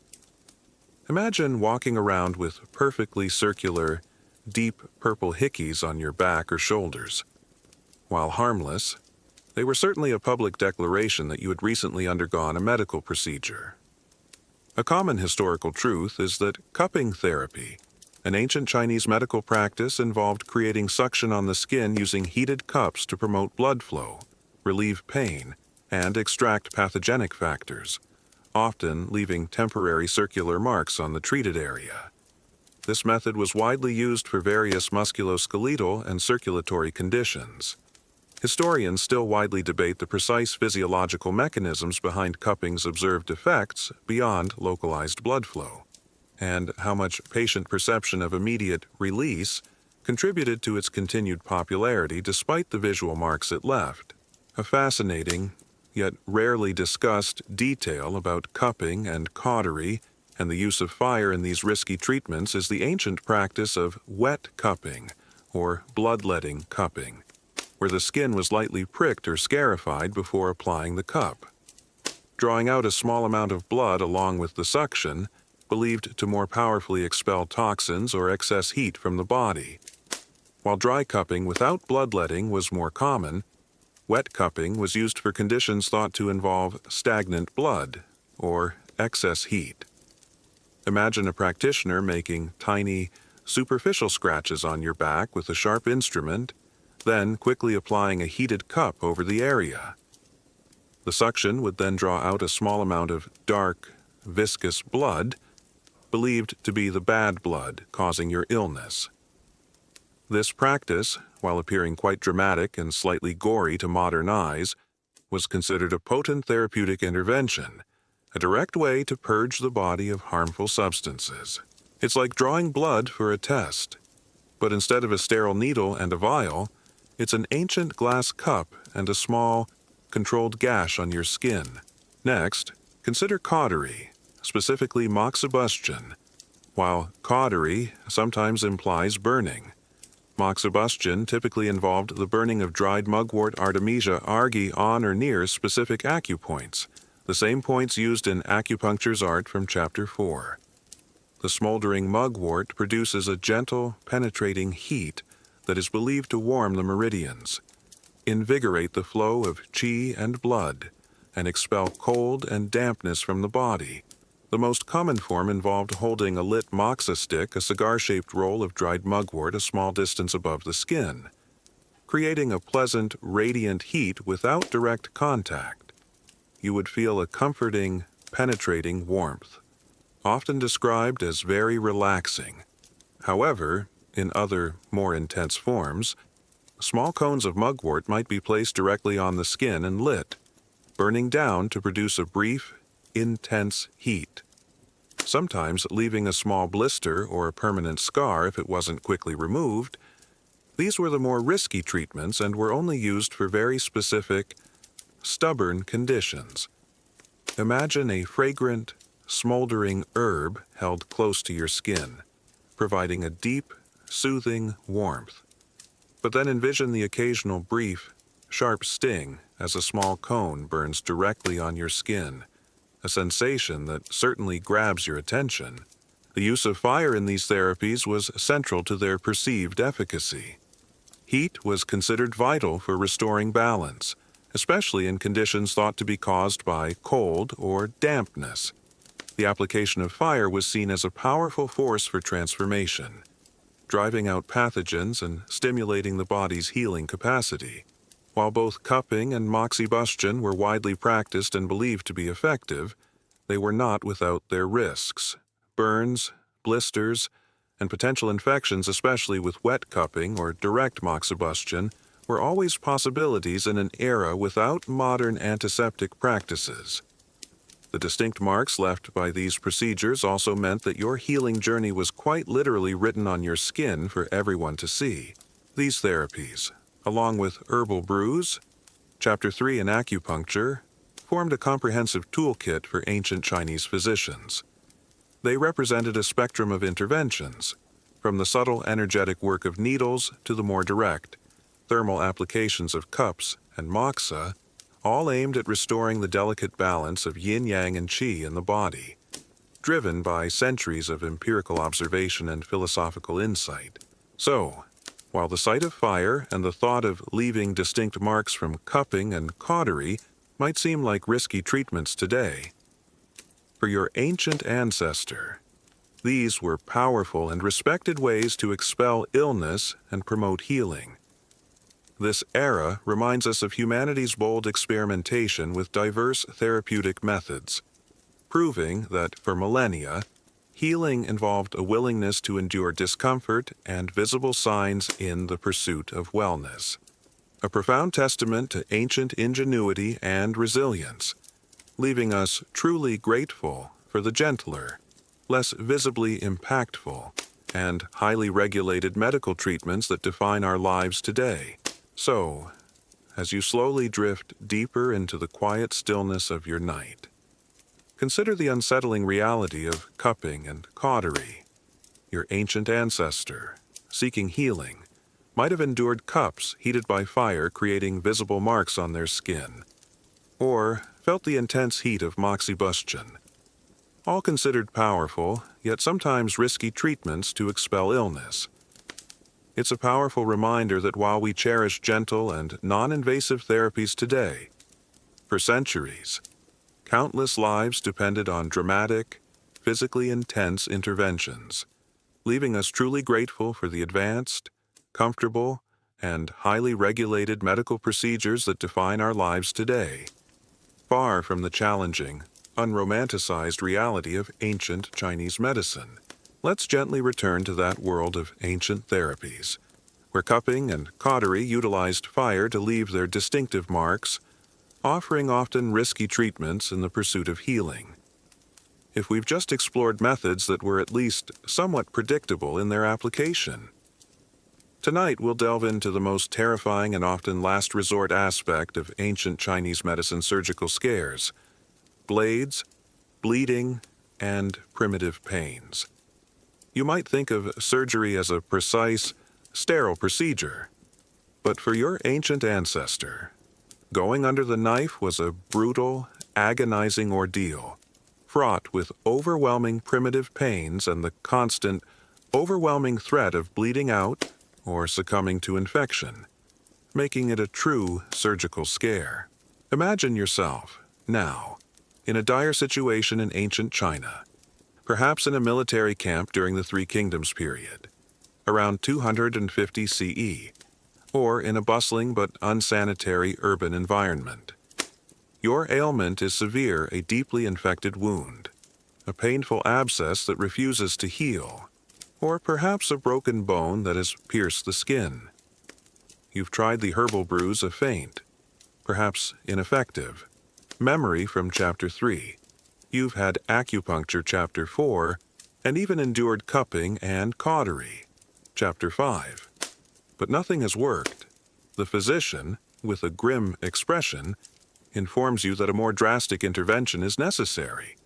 Imagine walking around with perfectly circular, deep purple hickeys on your back or shoulders. While harmless, They were certainly a public declaration that you had recently undergone a medical procedure. A common historical truth is that cupping therapy, an ancient Chinese medical practice, involved creating suction on the skin using heated cups to promote blood flow, relieve pain, and extract pathogenic factors, often leaving temporary circular marks on the treated area. This method was widely used for various musculoskeletal and circulatory conditions. Historians still widely debate the precise physiological mechanisms behind cupping's observed effects beyond localized blood flow, and how much patient perception of immediate release contributed to its continued popularity despite the visual marks it left. A fascinating, yet rarely discussed, detail about cupping and cautery and the use of fire in these risky treatments is the ancient practice of wet cupping, or bloodletting cupping, where the skin was lightly pricked or scarified before applying the cup. Drawing out a small amount of blood along with the suction, believed to more powerfully expel toxins or excess heat from the body. While dry cupping without bloodletting was more common, wet cupping was used for conditions thought to involve stagnant blood or excess heat. Imagine a practitioner making tiny, superficial scratches on your back with a sharp instrument, then quickly applying a heated cup over the area. The suction would then draw out a small amount of dark, viscous blood, believed to be the bad blood causing your illness. This practice, while appearing quite dramatic and slightly gory to modern eyes, was considered a potent therapeutic intervention, a direct way to purge the body of harmful substances. It's like drawing blood for a test, but instead of a sterile needle and a vial, it's an ancient glass cup and a small, controlled gash on your skin. Next, consider cautery, specifically moxibustion. While cautery sometimes implies burning, moxibustion typically involved the burning of dried mugwort Artemisia argi on or near specific acupoints, the same points used in acupuncture's art from Chapter 4. The smoldering mugwort produces a gentle, penetrating heat that is believed to warm the meridians, invigorate the flow of qi and blood, and expel cold and dampness from the body. The most common form involved holding a lit moxa stick, a cigar-shaped roll of dried mugwort a small distance above the skin, creating a pleasant, radiant heat without direct contact. You would feel a comforting, penetrating warmth, often described as very relaxing. However, in other, more intense forms, small cones of mugwort might be placed directly on the skin and lit, burning down to produce a brief, intense heat, sometimes leaving a small blister or a permanent scar if it wasn't quickly removed. These were the more risky treatments and were only used for very specific, stubborn conditions. Imagine a fragrant, smoldering herb held close to your skin, providing a deep, soothing warmth. But then envision the occasional brief, sharp sting as a small cone burns directly on your skin, a sensation that certainly grabs your attention. The use of fire in these therapies was central to their perceived efficacy. Heat was considered vital for restoring balance, especially in conditions thought to be caused by cold or dampness. The application of fire was seen as a powerful force for transformation, driving out pathogens and stimulating the body's healing capacity. While both cupping and moxibustion were widely practiced and believed to be effective, they were not without their risks. Burns, blisters, and potential infections, especially with wet cupping or direct moxibustion, were always possibilities in an era without modern antiseptic practices. The distinct marks left by these procedures also meant that your healing journey was quite literally written on your skin for everyone to see. These therapies, along with herbal brews, Chapter 3 in acupuncture, formed a comprehensive toolkit for ancient Chinese physicians. They represented a spectrum of interventions, from the subtle energetic work of needles to the more direct, thermal applications of cups and moxa, all aimed at restoring the delicate balance of yin, yang, and qi in the body, driven by centuries of empirical observation and philosophical insight. So, While the sight of fire and the thought of leaving distinct marks from cupping and cautery might seem like risky treatments today, for your ancient ancestor, these were powerful and respected ways to expel illness and promote healing. This era reminds us of humanity's bold experimentation with diverse therapeutic methods, proving that for millennia, healing involved a willingness to endure discomfort and visible signs in the pursuit of wellness. A profound testament to ancient ingenuity and resilience, leaving us truly grateful for the gentler, less visibly impactful, and highly regulated medical treatments that define our lives today. So, as you slowly drift deeper into the quiet stillness of your night, consider the unsettling reality of cupping and cautery. Your ancient ancestor, seeking healing, might have endured cups heated by fire creating visible marks on their skin, or felt the intense heat of moxibustion. All considered powerful, yet sometimes risky treatments to expel illness. It's a powerful reminder that while we cherish gentle and non-invasive therapies today, for centuries, countless lives depended on dramatic, physically intense interventions, leaving us truly grateful for the advanced, comfortable, and highly regulated medical procedures that define our lives today. Far from the challenging, unromanticized reality of ancient Chinese medicine, let's gently return to that world of ancient therapies, where cupping and cautery utilized fire to leave their distinctive marks, offering often risky treatments in the pursuit of healing. If we've just explored methods that were at least somewhat predictable in their application, tonight we'll delve into the most terrifying and often last resort aspect of ancient Chinese medicine surgical scares: blades, bleeding, and primitive pains. You might think of surgery as a precise, sterile procedure, but for your ancient ancestor, going under the knife was a brutal, agonizing ordeal, fraught with overwhelming primitive pains and the constant, overwhelming threat of bleeding out or succumbing to infection, making it a true surgical scare. Imagine yourself, now, in a dire situation in ancient China, perhaps in a military camp during the Three Kingdoms period, around 250 CE, or in a bustling but unsanitary urban environment. Your ailment is severe, a deeply infected wound, a painful abscess that refuses to heal, or perhaps a broken bone that has pierced the skin. You've tried the herbal brews of feint, perhaps ineffective, memory from Chapter 3. You've had acupuncture Chapter 4, and even endured cupping and cautery Chapter 5. But nothing has worked. The physician, with a grim expression, informs you that a more drastic intervention is necessary.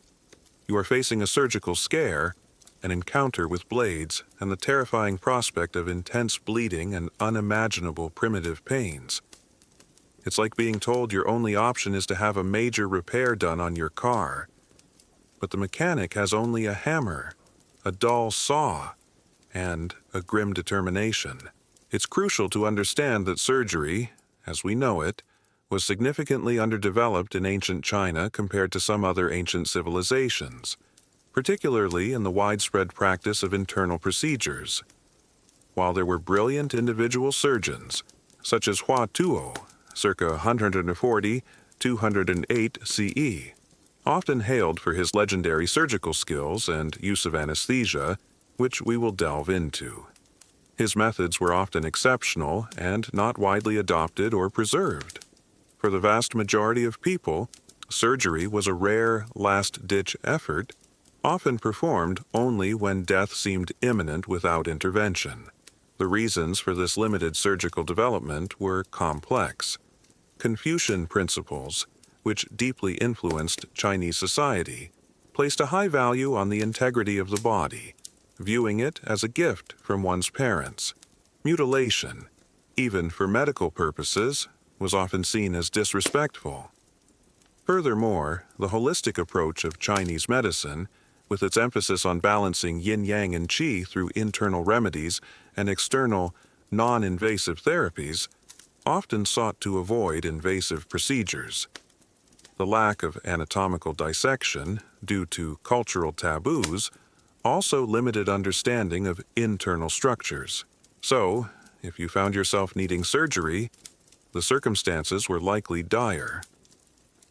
You are facing a surgical scare, an encounter with blades, and the terrifying prospect of intense bleeding and unimaginable primitive pains. It's like being told your only option is to have a major repair done on your car, but the mechanic has only a hammer, a dull saw, and a grim determination. It's crucial to understand that surgery, as we know it, was significantly underdeveloped in ancient China compared to some other ancient civilizations, particularly in the widespread practice of internal procedures. While there were brilliant individual surgeons, such as Hua Tuo, circa 140-208 CE, often hailed for his legendary surgical skills and use of anesthesia, which we will delve into. His methods were often exceptional and not widely adopted or preserved. For the vast majority of people, surgery was a rare, last-ditch effort, often performed only when death seemed imminent without intervention. The reasons for this limited surgical development were complex. Confucian principles, which deeply influenced Chinese society, placed a high value on the integrity of the body, viewing it as a gift from one's parents. Mutilation, even for medical purposes, was often seen as disrespectful. Furthermore, the holistic approach of Chinese medicine, with its emphasis on balancing yin-yang and qi through internal remedies and external non-invasive therapies, often sought to avoid invasive procedures. The lack of anatomical dissection, due to cultural taboos, also limited understanding of internal structures. So, if you found yourself needing surgery, the circumstances were likely dire.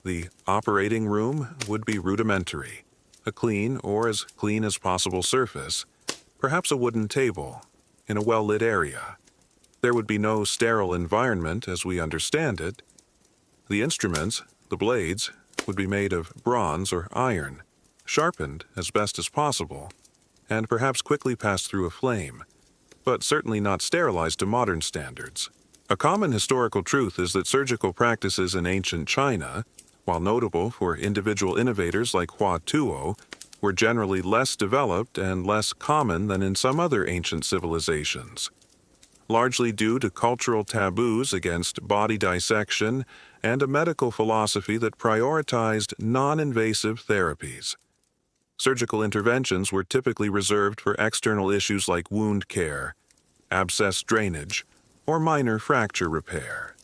The operating room would be rudimentary, a clean or as clean as possible surface, perhaps a wooden table, in a well-lit area. There would be no sterile environment as we understand it. The instruments, the blades, would be made of bronze or iron, sharpened as best as possible, and perhaps quickly passed through a flame, but certainly not sterilized to modern standards. A common historical truth is that surgical practices in ancient China, while notable for individual innovators like Hua Tuo, were generally less developed and less common than in some other ancient civilizations, largely due to cultural taboos against body dissection and a medical philosophy that prioritized non-invasive therapies. Surgical interventions were typically reserved for external issues like wound care, abscess drainage, or minor fracture repair.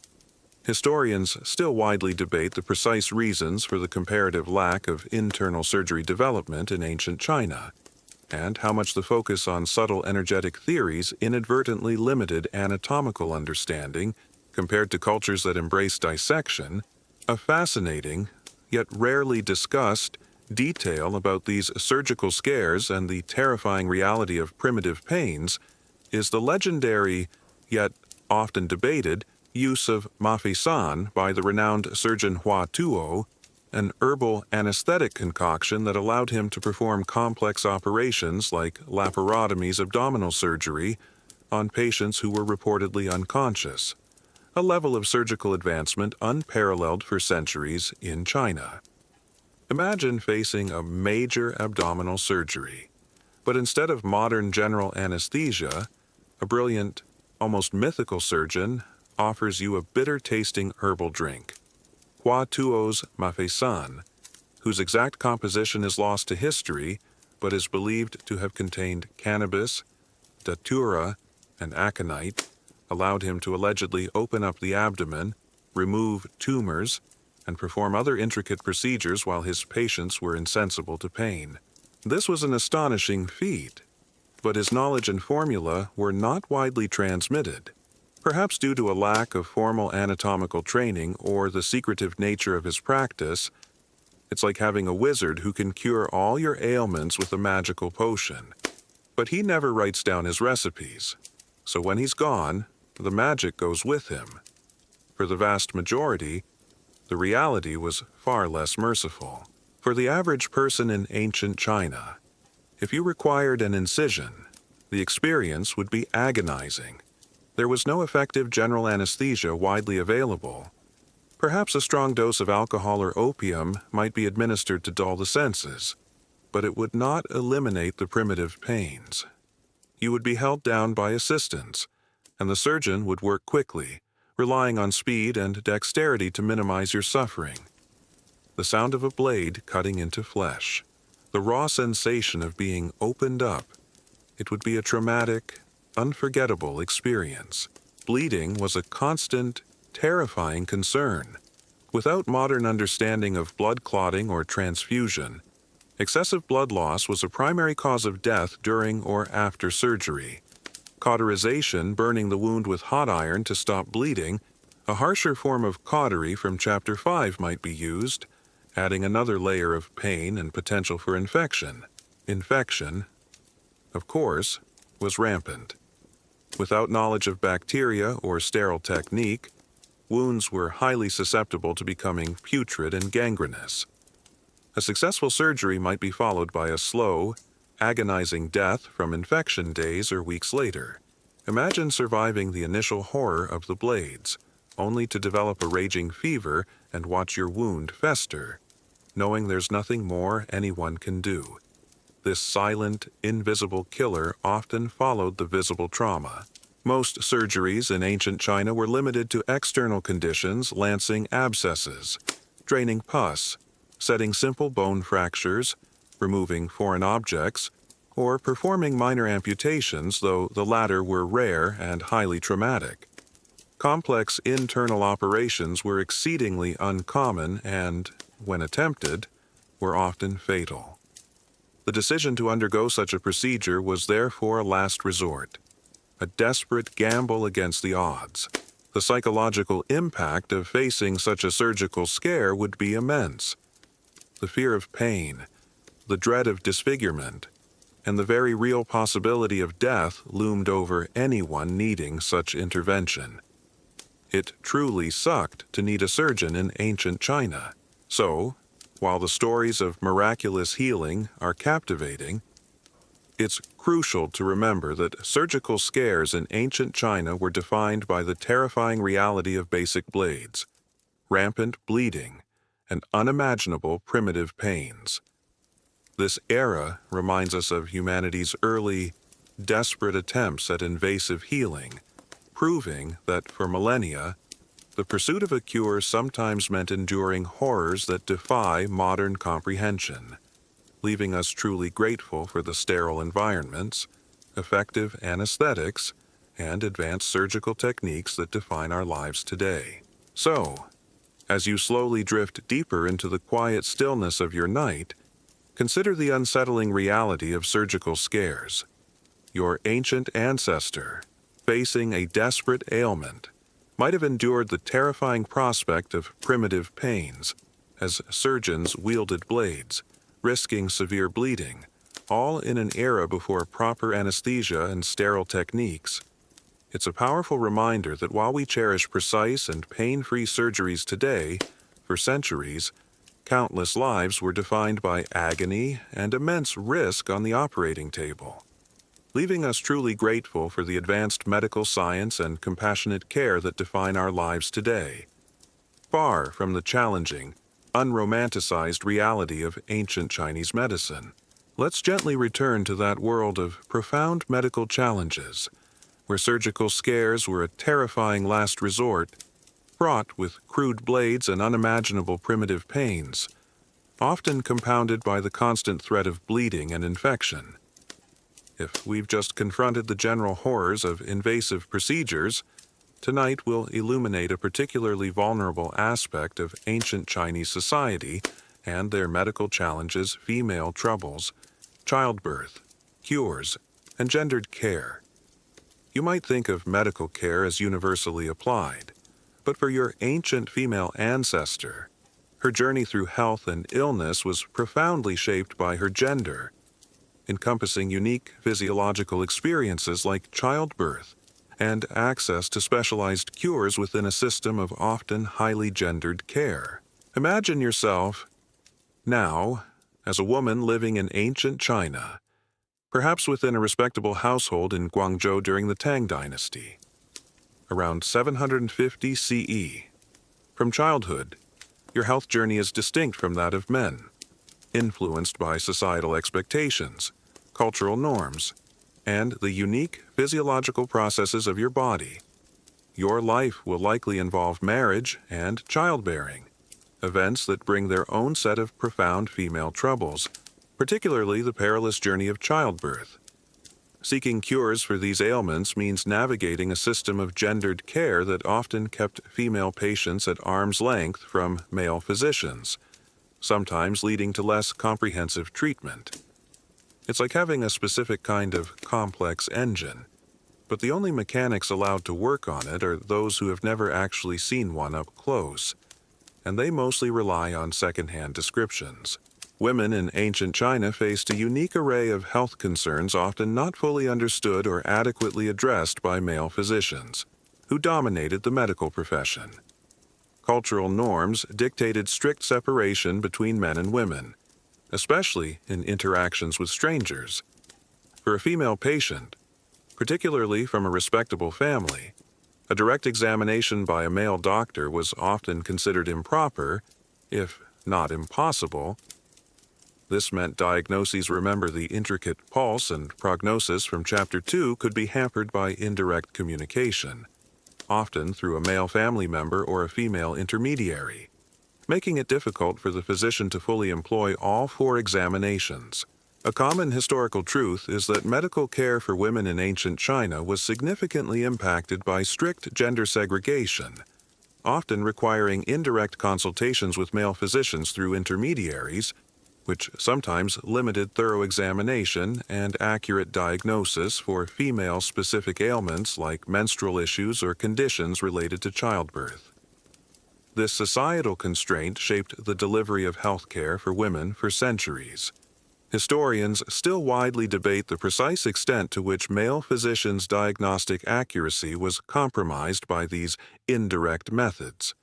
Historians still widely debate the precise reasons for the comparative lack of internal surgery development in ancient China, and how much the focus on subtle energetic theories inadvertently limited anatomical understanding compared to cultures that embrace dissection. A fascinating, yet rarely discussed, detail about these surgical scares and the terrifying reality of primitive pains is the legendary, yet often debated, use of mafeisan by the renowned surgeon Hua Tuo, an herbal anesthetic concoction that allowed him to perform complex operations like laparotomies, abdominal surgery, on patients who were reportedly unconscious, a level of surgical advancement unparalleled for centuries in China. Imagine facing a major abdominal surgery, but instead of modern general anesthesia, a brilliant, almost mythical surgeon offers you a bitter-tasting herbal drink, Hua Tuo's mafeisan, whose exact composition is lost to history but is believed to have contained cannabis, datura, and aconite, allowed him to allegedly open up the abdomen, remove tumors, and perform other intricate procedures while his patients were insensible to pain. This was an astonishing feat, but his knowledge and formula were not widely transmitted, perhaps due to a lack of formal anatomical training or the secretive nature of his practice. It's like having a wizard who can cure all your ailments with a magical potion. But he never writes down his recipes, so when he's gone, the magic goes with him. For the vast majority, the reality was far less merciful. For the average person in ancient China, if you required an incision, the experience would be agonizing. There was no effective general anesthesia widely available. Perhaps a strong dose of alcohol or opium might be administered to dull the senses, but it would not eliminate the primitive pains. You would be held down by assistants, and the surgeon would work quickly, relying on speed and dexterity to minimize your suffering. The sound of a blade cutting into flesh, the raw sensation of being opened up, it would be a traumatic, unforgettable experience. Bleeding was a constant, terrifying concern. Without modern understanding of blood clotting or transfusion, excessive blood loss was a primary cause of death during or after surgery. Cauterization, burning the wound with hot iron to stop bleeding, a harsher form of cautery from Chapter 5 might be used, adding another layer of pain and potential for infection. Infection, of course, was rampant. Without knowledge of bacteria or sterile technique, wounds were highly susceptible to becoming putrid and gangrenous. A successful surgery might be followed by a slow, agonizing death from infection days or weeks later. Imagine surviving the initial horror of the blades, only to develop a raging fever and watch your wound fester, knowing there's nothing more anyone can do. This silent, invisible killer often followed the visible trauma. Most surgeries in ancient China were limited to external conditions, lancing abscesses, draining pus, setting simple bone fractures, removing foreign objects, or performing minor amputations, though the latter were rare and highly traumatic. Complex internal operations were exceedingly uncommon and, when attempted, were often fatal. The decision to undergo such a procedure was therefore a last resort, a desperate gamble against the odds. The psychological impact of facing such a surgical scare would be immense. The fear of pain, the dread of disfigurement, and the very real possibility of death loomed over anyone needing such intervention. It truly sucked to need a surgeon in ancient China. So, while the stories of miraculous healing are captivating, it's crucial to remember that surgical scares in ancient China were defined by the terrifying reality of basic blades, rampant bleeding, and unimaginable primitive pains. This era reminds us of humanity's early, desperate attempts at invasive healing, proving that for millennia, the pursuit of a cure sometimes meant enduring horrors that defy modern comprehension, leaving us truly grateful for the sterile environments, effective anesthetics, and advanced surgical techniques that define our lives today. So, as you slowly drift deeper into the quiet stillness of your night, consider the unsettling reality of surgical scares. Your ancient ancestor, facing a desperate ailment, might have endured the terrifying prospect of primitive pains as surgeons wielded blades, risking severe bleeding, all in an era before proper anesthesia and sterile techniques. It's a powerful reminder that while we cherish precise and pain-free surgeries today, for centuries, countless lives were defined by agony and immense risk on the operating table, leaving us truly grateful for the advanced medical science and compassionate care that define our lives today. Far from the challenging, unromanticized reality of ancient Chinese medicine, let's gently return to that world of profound medical challenges, where surgical scares were a terrifying last resort, fraught with crude blades and unimaginable primitive pains, often compounded by the constant threat of bleeding and infection. If we've just confronted the general horrors of invasive procedures, tonight we'll illuminate a particularly vulnerable aspect of ancient Chinese society and their medical challenges: female troubles, childbirth, cures, and gendered care. You might think of medical care as universally applied, but for your ancient female ancestor, her journey through health and illness was profoundly shaped by her gender, encompassing unique physiological experiences like childbirth and access to specialized cures within a system of often highly gendered care. Imagine yourself now as a woman living in ancient China, perhaps within a respectable household in Guangzhou during the Tang Dynasty, around 750 CE. From childhood, your health journey is distinct from that of men, influenced by societal expectations, cultural norms, and the unique physiological processes of your body. Your life will likely involve marriage and childbearing, events that bring their own set of profound female troubles, particularly the perilous journey of childbirth. Seeking cures for these ailments means navigating a system of gendered care that often kept female patients at arm's length from male physicians, sometimes leading to less comprehensive treatment. It's like having a specific kind of complex engine, but the only mechanics allowed to work on it are those who have never actually seen one up close, and they mostly rely on secondhand descriptions. Women in ancient China faced a unique array of health concerns often not fully understood or adequately addressed by male physicians, who dominated the medical profession. Cultural norms dictated strict separation between men and women, especially in interactions with strangers. For a female patient, particularly from a respectable family, a direct examination by a male doctor was often considered improper, if not impossible. This meant diagnoses remember the intricate pulse and prognosis from Chapter 2 could be hampered by indirect communication, often through a male family member or a female intermediary, making it difficult for the physician to fully employ all 4 examinations. A common historical truth is that medical care for women in ancient China was significantly impacted by strict gender segregation, often requiring indirect consultations with male physicians through intermediaries, which sometimes limited thorough examination and accurate diagnosis for female-specific ailments like menstrual issues or conditions related to childbirth. This societal constraint shaped the delivery of health care for women for centuries. Historians still widely debate the precise extent to which male physicians' diagnostic accuracy was compromised by these indirect methods,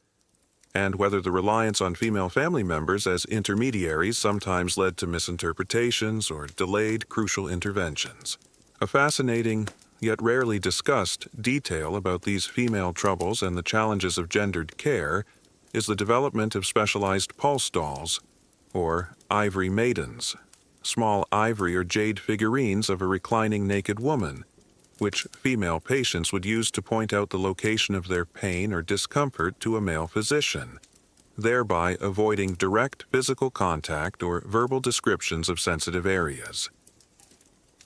and whether the reliance on female family members as intermediaries sometimes led to misinterpretations or delayed crucial interventions. A fascinating, yet rarely discussed, detail about these female troubles and the challenges of gendered care is the development of specialized pulse dolls, or ivory maidens, small ivory or jade figurines of a reclining naked woman, which female patients would use to point out the location of their pain or discomfort to a male physician, thereby avoiding direct physical contact or verbal descriptions of sensitive areas.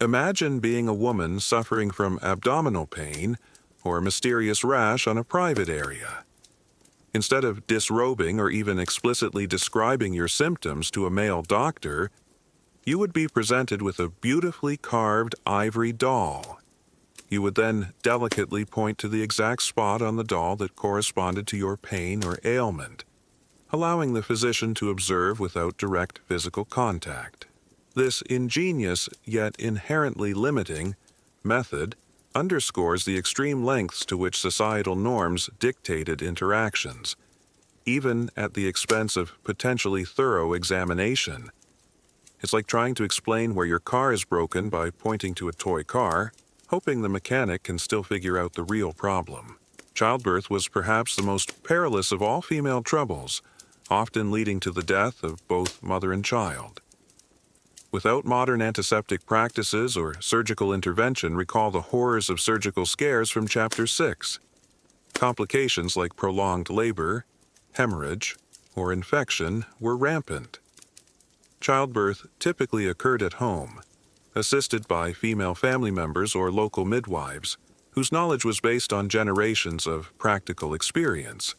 Imagine being a woman suffering from abdominal pain or a mysterious rash on a private area. Instead of disrobing or even explicitly describing your symptoms to a male doctor, you would be presented with a beautifully carved ivory doll. You would then delicately point to the exact spot on the doll that corresponded to your pain or ailment, allowing the physician to observe without direct physical contact. This ingenious yet inherently limiting method underscores the extreme lengths to which societal norms dictated interactions, even at the expense of potentially thorough examination. It's like trying to explain where your car is broken by pointing to a toy car, hoping the mechanic can still figure out the real problem. Childbirth was perhaps the most perilous of all female troubles, often leading to the death of both mother and child. Without modern antiseptic practices or surgical intervention, recall the horrors of surgical scares from Chapter 6. Complications like prolonged labor, hemorrhage, or infection were rampant. Childbirth typically occurred at home, assisted by female family members or local midwives, whose knowledge was based on generations of practical experience,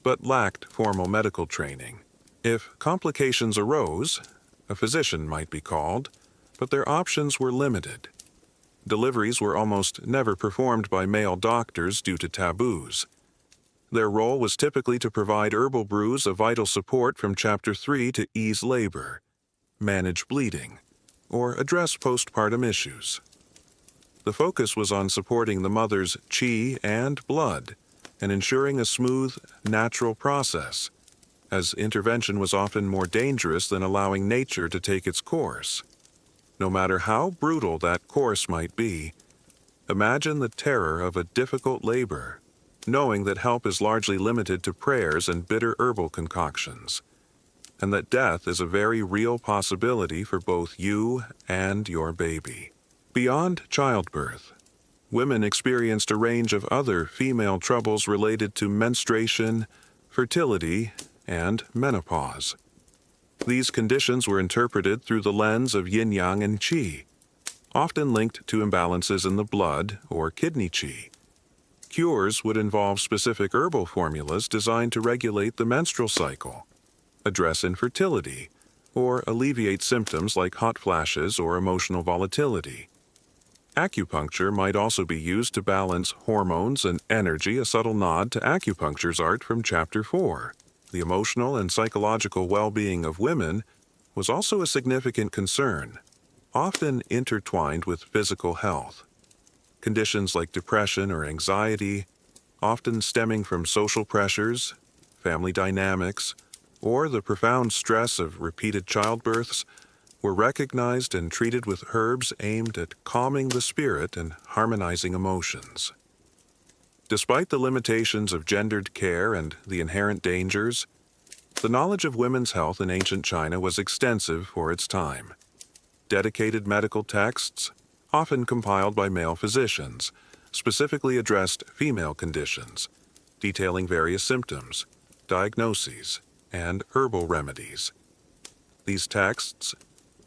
but lacked formal medical training. If complications arose, a physician might be called, but their options were limited. Deliveries were almost never performed by male doctors due to taboos. Their role was typically to provide herbal brews of vital support from Chapter 3 to ease labor, manage bleeding, or address postpartum issues. The focus was on supporting the mother's qi and blood and ensuring a smooth, natural process, as intervention was often more dangerous than allowing nature to take its course. No matter how brutal that course might be, imagine the terror of a difficult labor, knowing that help is largely limited to prayers and bitter herbal concoctions, and that death is a very real possibility for both you and your baby. Beyond childbirth, women experienced a range of other female troubles related to menstruation, fertility, and menopause. These conditions were interpreted through the lens of yin yang and qi, often linked to imbalances in the blood or kidney qi. Cures would involve specific herbal formulas designed to regulate the menstrual cycle, address infertility, or alleviate symptoms like hot flashes or emotional volatility. Acupuncture might also be used to balance hormones and energy, a subtle nod to acupuncture's art from Chapter 4. The emotional and psychological well-being of women was also a significant concern, often intertwined with physical health. Conditions like depression or anxiety, often stemming from social pressures, family dynamics, or the profound stress of repeated childbirths, were recognized and treated with herbs aimed at calming the spirit and harmonizing emotions. Despite the limitations of gendered care and the inherent dangers, the knowledge of women's health in ancient China was extensive for its time. Dedicated medical texts, often compiled by male physicians, specifically addressed female conditions, detailing various symptoms, diagnoses, and herbal remedies. These texts,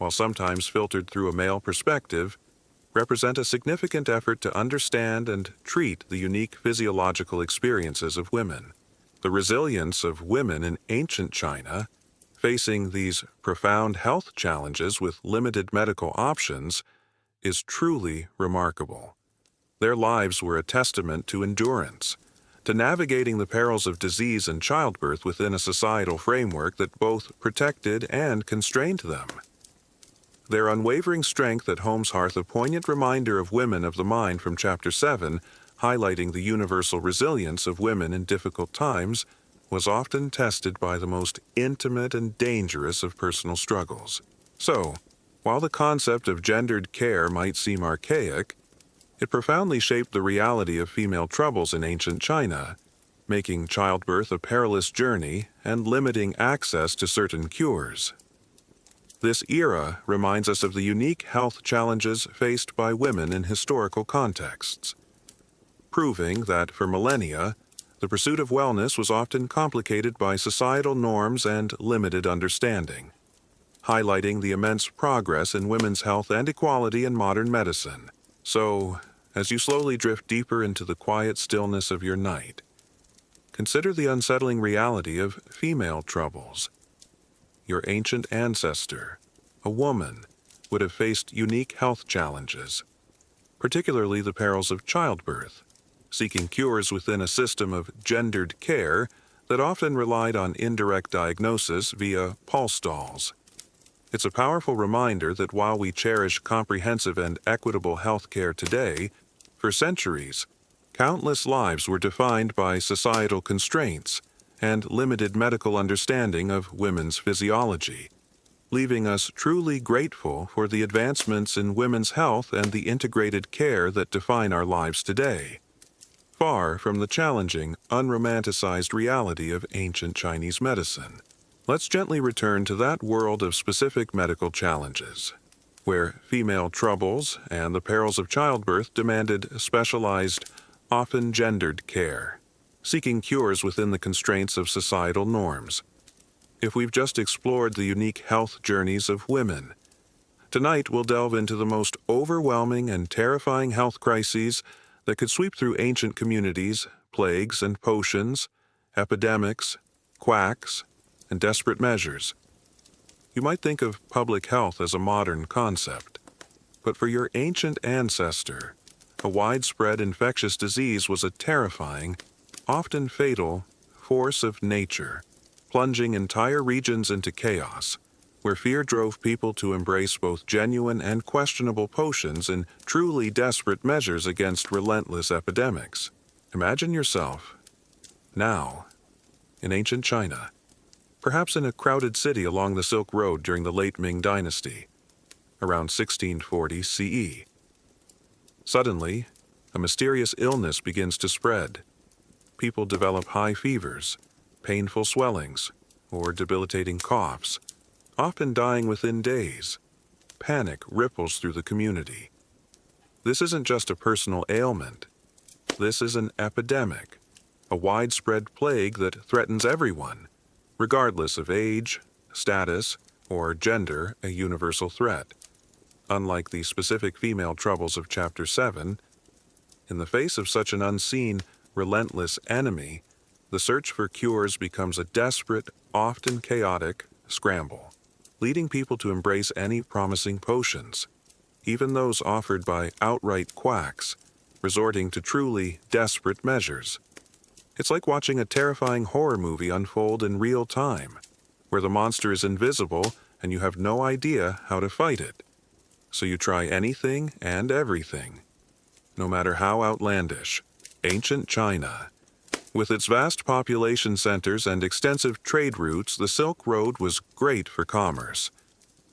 while sometimes filtered through a male perspective, represent a significant effort to understand and treat the unique physiological experiences of women. The resilience of women in ancient China, facing these profound health challenges with limited medical options, is truly remarkable. Their lives were a testament to endurance, to navigating the perils of disease and childbirth within a societal framework that both protected and constrained them. Their unwavering strength at home's hearth, a poignant reminder of women of the mind from Chapter 7, highlighting the universal resilience of women in difficult times, was often tested by the most intimate and dangerous of personal struggles. So, while the concept of gendered care might seem archaic, it profoundly shaped the reality of female troubles in ancient China, making childbirth a perilous journey and limiting access to certain cures. This era reminds us of the unique health challenges faced by women in historical contexts, proving that for millennia, the pursuit of wellness was often complicated by societal norms and limited understanding, highlighting the immense progress in women's health and equality in modern medicine. So, as you slowly drift deeper into the quiet stillness of your night, consider the unsettling reality of female troubles. Your ancient ancestor, a woman, would have faced unique health challenges, particularly the perils of childbirth, seeking cures within a system of gendered care that often relied on indirect diagnosis via pulse dolls. It's a powerful reminder that while we cherish comprehensive and equitable health care today, for centuries, countless lives were defined by societal constraints and limited medical understanding of women's physiology, leaving us truly grateful for the advancements in women's health and the integrated care that define our lives today. Far from the challenging, unromanticized reality of ancient Chinese medicine, let's gently return to that world of specific medical challenges, where female troubles and the perils of childbirth demanded specialized, often gendered care, seeking cures within the constraints of societal norms. If we've just explored the unique health journeys of women, tonight we'll delve into the most overwhelming and terrifying health crises that could sweep through ancient communities: plagues and potions, epidemics, quacks, and desperate measures. You might think of public health as a modern concept, but for your ancient ancestor, a widespread infectious disease was a terrifying, often fatal, force of nature, plunging entire regions into chaos, where fear drove people to embrace both genuine and questionable potions in truly desperate measures against relentless epidemics. Imagine yourself, now, in ancient China, perhaps in a crowded city along the Silk Road during the late Ming Dynasty, around 1640 CE. Suddenly, a mysterious illness begins to spread. People develop high fevers, painful swellings, or debilitating coughs, often dying within days. Panic ripples through the community. This isn't just a personal ailment. This is an epidemic, a widespread plague that threatens everyone, regardless of age, status, or gender, a universal threat. Unlike the specific female troubles of Chapter 7, in the face of such an unseen, relentless enemy, the search for cures becomes a desperate, often chaotic, scramble, leading people to embrace any promising potions, even those offered by outright quacks, resorting to truly desperate measures. It's like watching a terrifying horror movie unfold in real time, where the monster is invisible and you have no idea how to fight it. So you try anything and everything, no matter how outlandish. Ancient China. With its vast population centers and extensive trade routes, the Silk Road was great for commerce.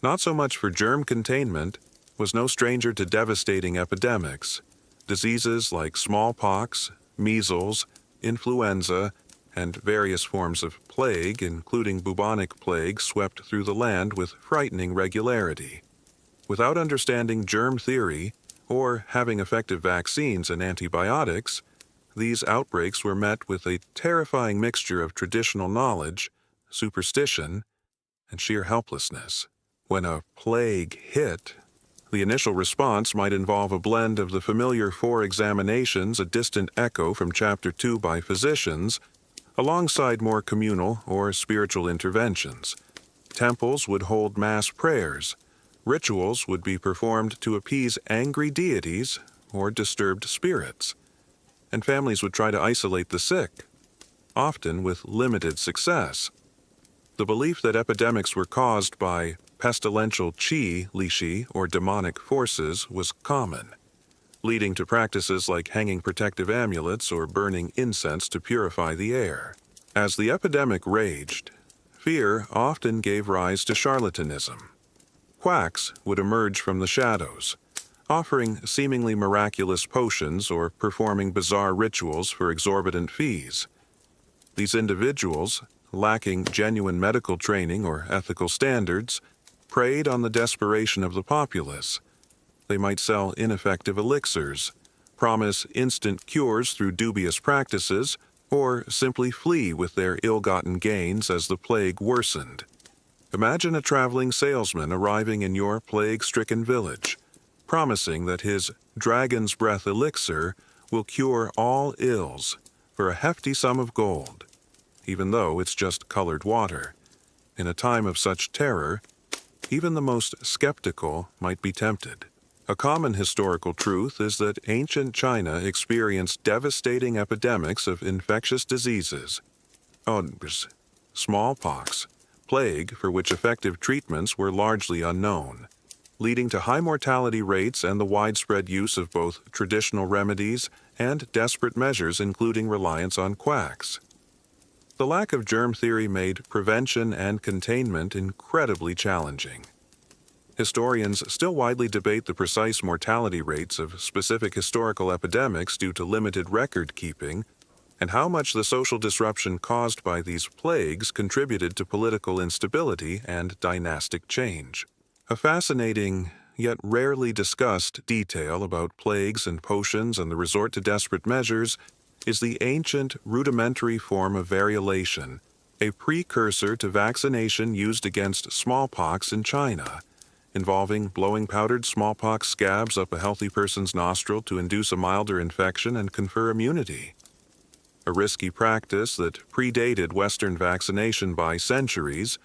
Not so much for germ containment, was no stranger to devastating epidemics. Diseases like smallpox, measles, influenza, and various forms of plague, including bubonic plague, swept through the land with frightening regularity. Without understanding germ theory or having effective vaccines and antibiotics, these outbreaks were met with a terrifying mixture of traditional knowledge, superstition, and sheer helplessness. When a plague hit, the initial response might involve a blend of the familiar 4 examinations, a distant echo from Chapter 2 by physicians, alongside more communal or spiritual interventions. Temples would hold mass prayers. Rituals would be performed to appease angry deities or disturbed spirits. And families would try to isolate the sick, often with limited success. The belief that epidemics were caused by pestilential qi, li shi, or demonic forces was common, leading to practices like hanging protective amulets or burning incense to purify the air. As the epidemic raged, fear often gave rise to charlatanism. Quacks would emerge from the shadows, offering seemingly miraculous potions or performing bizarre rituals for exorbitant fees. These individuals, lacking genuine medical training or ethical standards, preyed on the desperation of the populace. They might sell ineffective elixirs, promise instant cures through dubious practices, or simply flee with their ill-gotten gains as the plague worsened. Imagine a traveling salesman arriving in your plague-stricken village, promising that his dragon's breath elixir will cure all ills for a hefty sum of gold, even though it's just colored water. In a time of such terror, even the most skeptical might be tempted. A common historical truth is that ancient China experienced devastating epidemics of infectious diseases, smallpox, plague for which effective treatments were largely unknown, leading to high mortality rates and the widespread use of both traditional remedies and desperate measures, including reliance on quacks. The lack of germ theory made prevention and containment incredibly challenging. Historians still widely debate the precise mortality rates of specific historical epidemics due to limited record keeping, and how much the social disruption caused by these plagues contributed to political instability and dynastic change. A fascinating, yet rarely discussed detail about plagues and potions and the resort to desperate measures is the ancient rudimentary form of variolation, a precursor to vaccination used against smallpox in China, involving blowing powdered smallpox scabs up a healthy person's nostril to induce a milder infection and confer immunity. A risky practice that predated Western vaccination by centuries,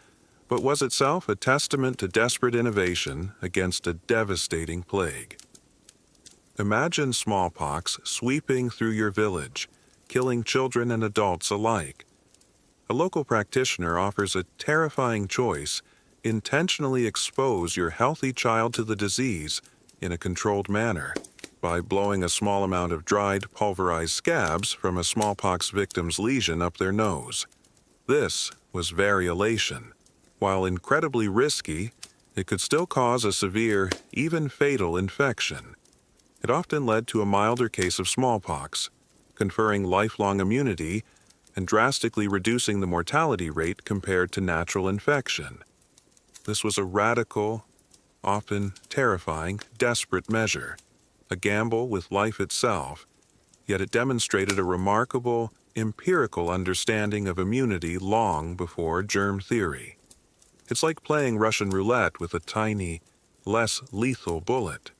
but was itself a testament to desperate innovation against a devastating plague. Imagine smallpox sweeping through your village, killing children and adults alike. A local practitioner offers a terrifying choice: intentionally expose your healthy child to the disease in a controlled manner by blowing a small amount of dried, pulverized scabs from a smallpox victim's lesion up their nose. This was variolation. While incredibly risky, it could still cause a severe, even fatal infection. It often led to a milder case of smallpox, conferring lifelong immunity and drastically reducing the mortality rate compared to natural infection. This was a radical, often terrifying, desperate measure, a gamble with life itself, yet it demonstrated a remarkable, empirical understanding of immunity long before germ theory. It's like playing Russian roulette with a tiny, less lethal bullet,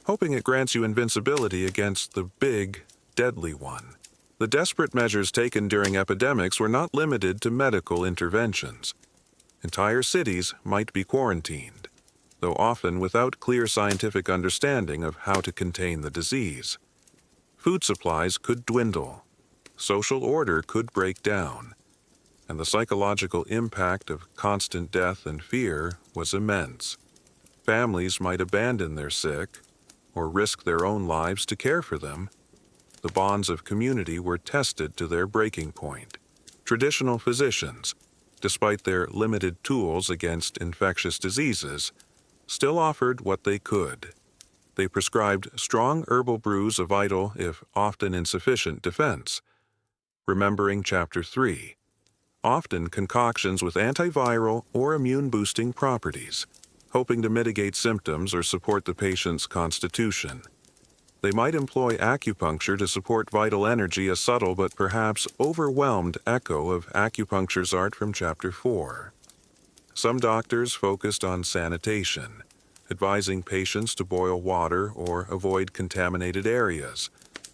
hoping it grants you invincibility against the big, deadly one. The desperate measures taken during epidemics were not limited to medical interventions. Entire cities might be quarantined, though often without clear scientific understanding of how to contain the disease. Food supplies could dwindle, social order could break down, and the psychological impact of constant death and fear was immense. Families might abandon their sick or risk their own lives to care for them. The bonds of community were tested to their breaking point. Traditional physicians, despite their limited tools against infectious diseases, still offered what they could. They prescribed strong herbal brews, a vital, if often insufficient, defense. Remembering Chapter 3, often concoctions with antiviral or immune-boosting properties, hoping to mitigate symptoms or support the patient's constitution. They might employ acupuncture to support vital energy, a subtle but perhaps overwhelmed echo of acupuncture's art from Chapter 4. Some doctors focused on sanitation, advising patients to boil water or avoid contaminated areas,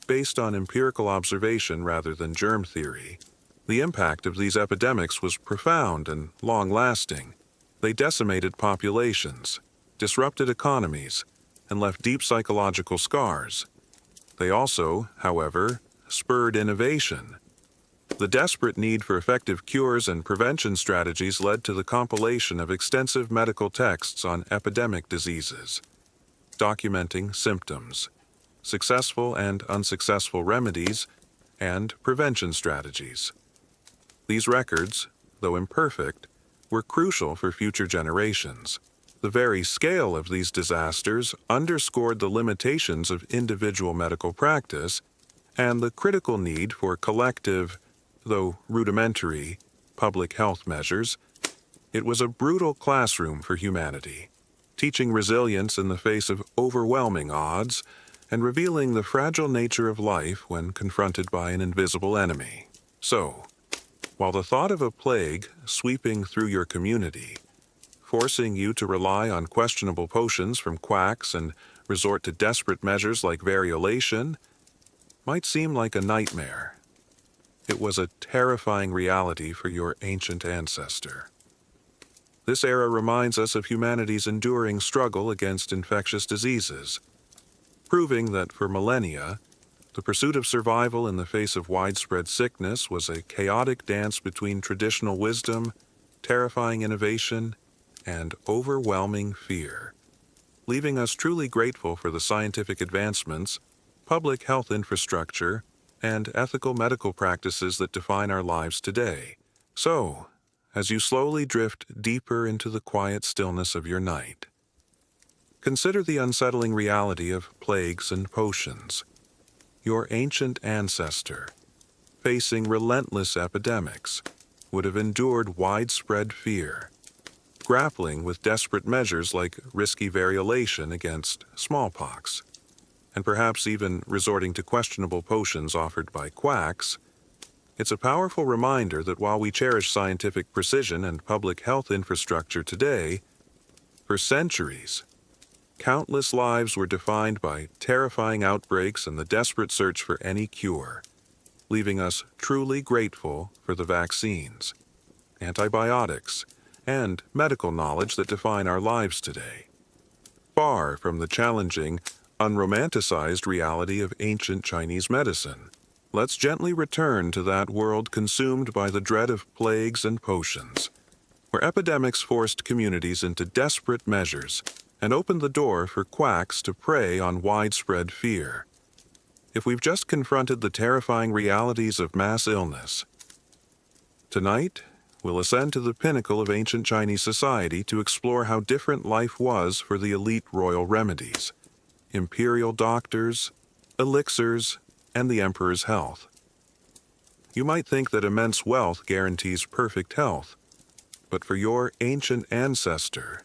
based on empirical observation rather than germ theory. The impact of these epidemics was profound and long-lasting. They decimated populations, disrupted economies, and left deep psychological scars. They also, however, spurred innovation. The desperate need for effective cures and prevention strategies led to the compilation of extensive medical texts on epidemic diseases, documenting symptoms, successful and unsuccessful remedies, and prevention strategies. These records, though imperfect, were crucial for future generations. The very scale of these disasters underscored the limitations of individual medical practice and the critical need for collective, though rudimentary, public health measures. It was a brutal classroom for humanity, teaching resilience in the face of overwhelming odds and revealing the fragile nature of life when confronted by an invisible enemy. So, while the thought of a plague sweeping through your community, forcing you to rely on questionable potions from quacks and resort to desperate measures like variolation, might seem like a nightmare, it was a terrifying reality for your ancient ancestor. This era reminds us of humanity's enduring struggle against infectious diseases, proving that for millennia, the pursuit of survival in the face of widespread sickness was a chaotic dance between traditional wisdom, terrifying innovation, and overwhelming fear, leaving us truly grateful for the scientific advancements, public health infrastructure, and ethical medical practices that define our lives today. So, as you slowly drift deeper into the quiet stillness of your night, consider the unsettling reality of plagues and potions. Your ancient ancestor, facing relentless epidemics, would have endured widespread fear, grappling with desperate measures like risky variolation against smallpox, and perhaps even resorting to questionable potions offered by quacks. It's a powerful reminder that while we cherish scientific precision and public health infrastructure today, for centuries, countless lives were defined by terrifying outbreaks and the desperate search for any cure, leaving us truly grateful for the vaccines, antibiotics, and medical knowledge that define our lives today. Far from the challenging, unromanticized reality of ancient Chinese medicine, let's gently return to that world consumed by the dread of plagues and potions, where epidemics forced communities into desperate measures and opened the door for quacks to prey on widespread fear. If we've just confronted the terrifying realities of mass illness, tonight we'll ascend to the pinnacle of ancient Chinese society to explore how different life was for the elite royal remedies, imperial doctors, elixirs, and the emperor's health. You might think that immense wealth guarantees perfect health, but for your ancient ancestor,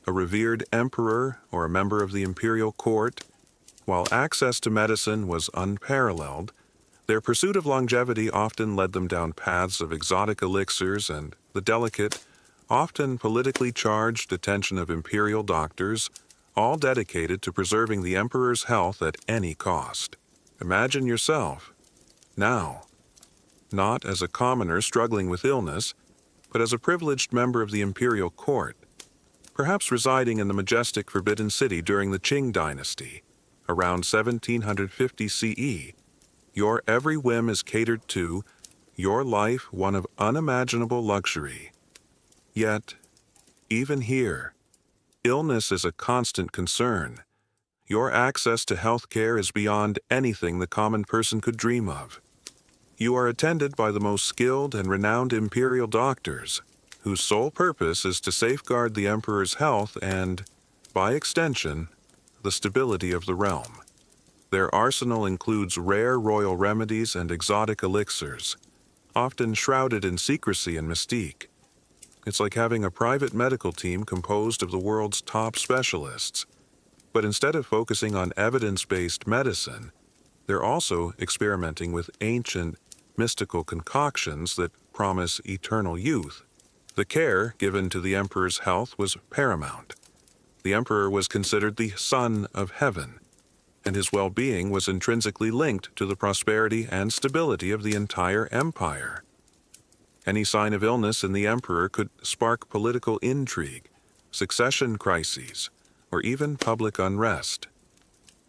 a revered emperor or a member of the imperial court, while access to medicine was unparalleled, their pursuit of longevity often led them down paths of exotic elixirs and the delicate, often politically charged attention of imperial doctors, all dedicated to preserving the emperor's health at any cost. Imagine yourself, now, not as a commoner struggling with illness, but as a privileged member of the imperial court, perhaps residing in the majestic Forbidden City during the Qing dynasty, around 1750 CE. Your every whim is catered to, your life one of unimaginable luxury. Yet, even here, illness is a constant concern. Your access to health care is beyond anything the common person could dream of. You are attended by the most skilled and renowned imperial doctors, whose sole purpose is to safeguard the emperor's health and, by extension, the stability of the realm. Their arsenal includes rare royal remedies and exotic elixirs, often shrouded in secrecy and mystique. It's like having a private medical team composed of the world's top specialists. But instead of focusing on evidence-based medicine, they're also experimenting with ancient, mystical concoctions that promise eternal youth. The care given to the emperor's health was paramount. The emperor was considered the son of heaven, and his well-being was intrinsically linked to the prosperity and stability of the entire empire. Any sign of illness in the emperor could spark political intrigue, succession crises, or even public unrest.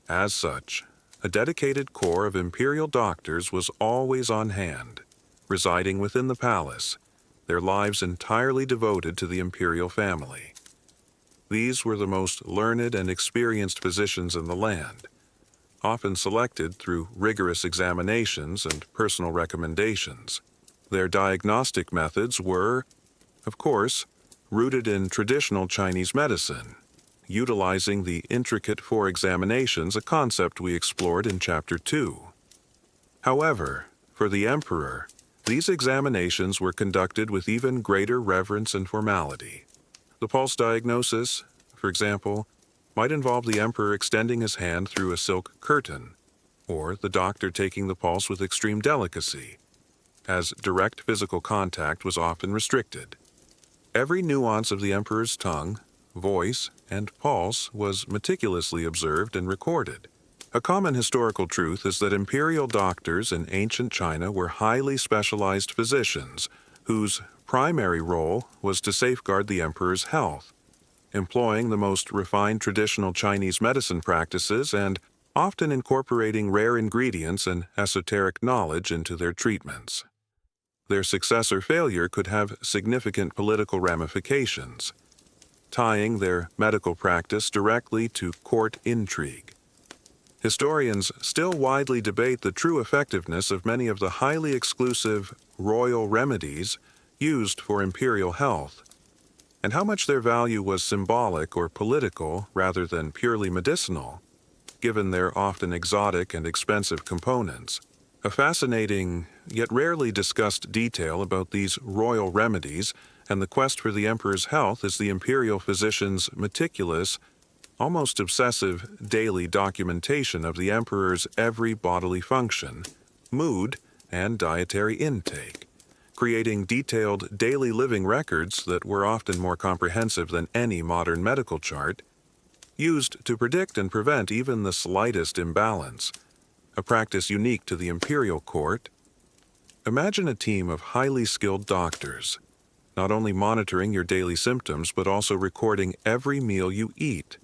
As such, a dedicated corps of imperial doctors was always on hand, residing within the palace, their lives entirely devoted to the imperial family. These were the most learned and experienced physicians in the land, often selected through rigorous examinations and personal recommendations. Their diagnostic methods were, of course, rooted in traditional Chinese medicine, utilizing the intricate four examinations, a concept we explored in Chapter 2. However, for the emperor, these examinations were conducted with even greater reverence and formality. The pulse diagnosis, for example, might involve the emperor extending his hand through a silk curtain, or the doctor taking the pulse with extreme delicacy, as direct physical contact was often restricted. Every nuance of the emperor's tongue, voice, and pulse was meticulously observed and recorded. A common historical truth is that imperial doctors in ancient China were highly specialized physicians whose primary role was to safeguard the emperor's health, employing the most refined traditional Chinese medicine practices and often incorporating rare ingredients and esoteric knowledge into their treatments. Their success or failure could have significant political ramifications, tying their medical practice directly to court intrigue. Historians still widely debate the true effectiveness of many of the highly exclusive royal remedies used for imperial health, and how much their value was symbolic or political rather than purely medicinal, given their often exotic and expensive components. A fascinating, yet rarely discussed detail about these royal remedies and the quest for the emperor's health is the imperial physician's meticulous, almost obsessive daily documentation of the emperor's every bodily function, mood, and dietary intake, creating detailed daily living records that were often more comprehensive than any modern medical chart, used to predict and prevent even the slightest imbalance, a practice unique to the imperial court. Imagine a team of highly skilled doctors, not only monitoring your daily symptoms but also recording every meal you eat,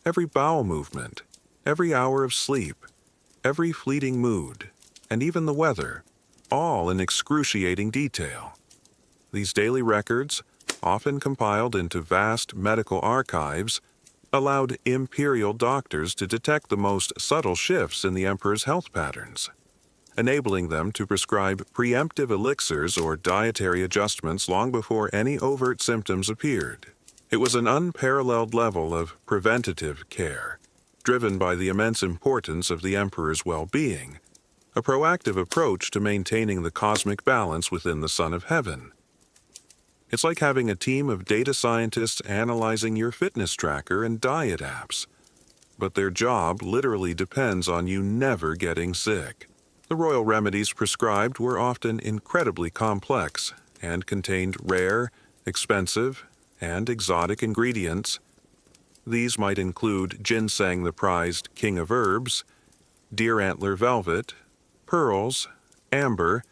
every bowel movement, every hour of sleep, every fleeting mood, and even the weather, all in excruciating detail. These daily records, often compiled into vast medical archives, allowed imperial doctors to detect the most subtle shifts in the emperor's health patterns, enabling them to prescribe preemptive elixirs or dietary adjustments long before any overt symptoms appeared. It was an unparalleled level of preventative care, driven by the immense importance of the emperor's well-being, a proactive approach to maintaining the cosmic balance within the Son of Heaven. It's like having a team of data scientists analyzing your fitness tracker and diet apps, but their job literally depends on you never getting sick. The royal remedies prescribed were often incredibly complex and contained rare, expensive, and exotic ingredients. These might include ginseng, the prized king of herbs, deer antler velvet, pearls, amber,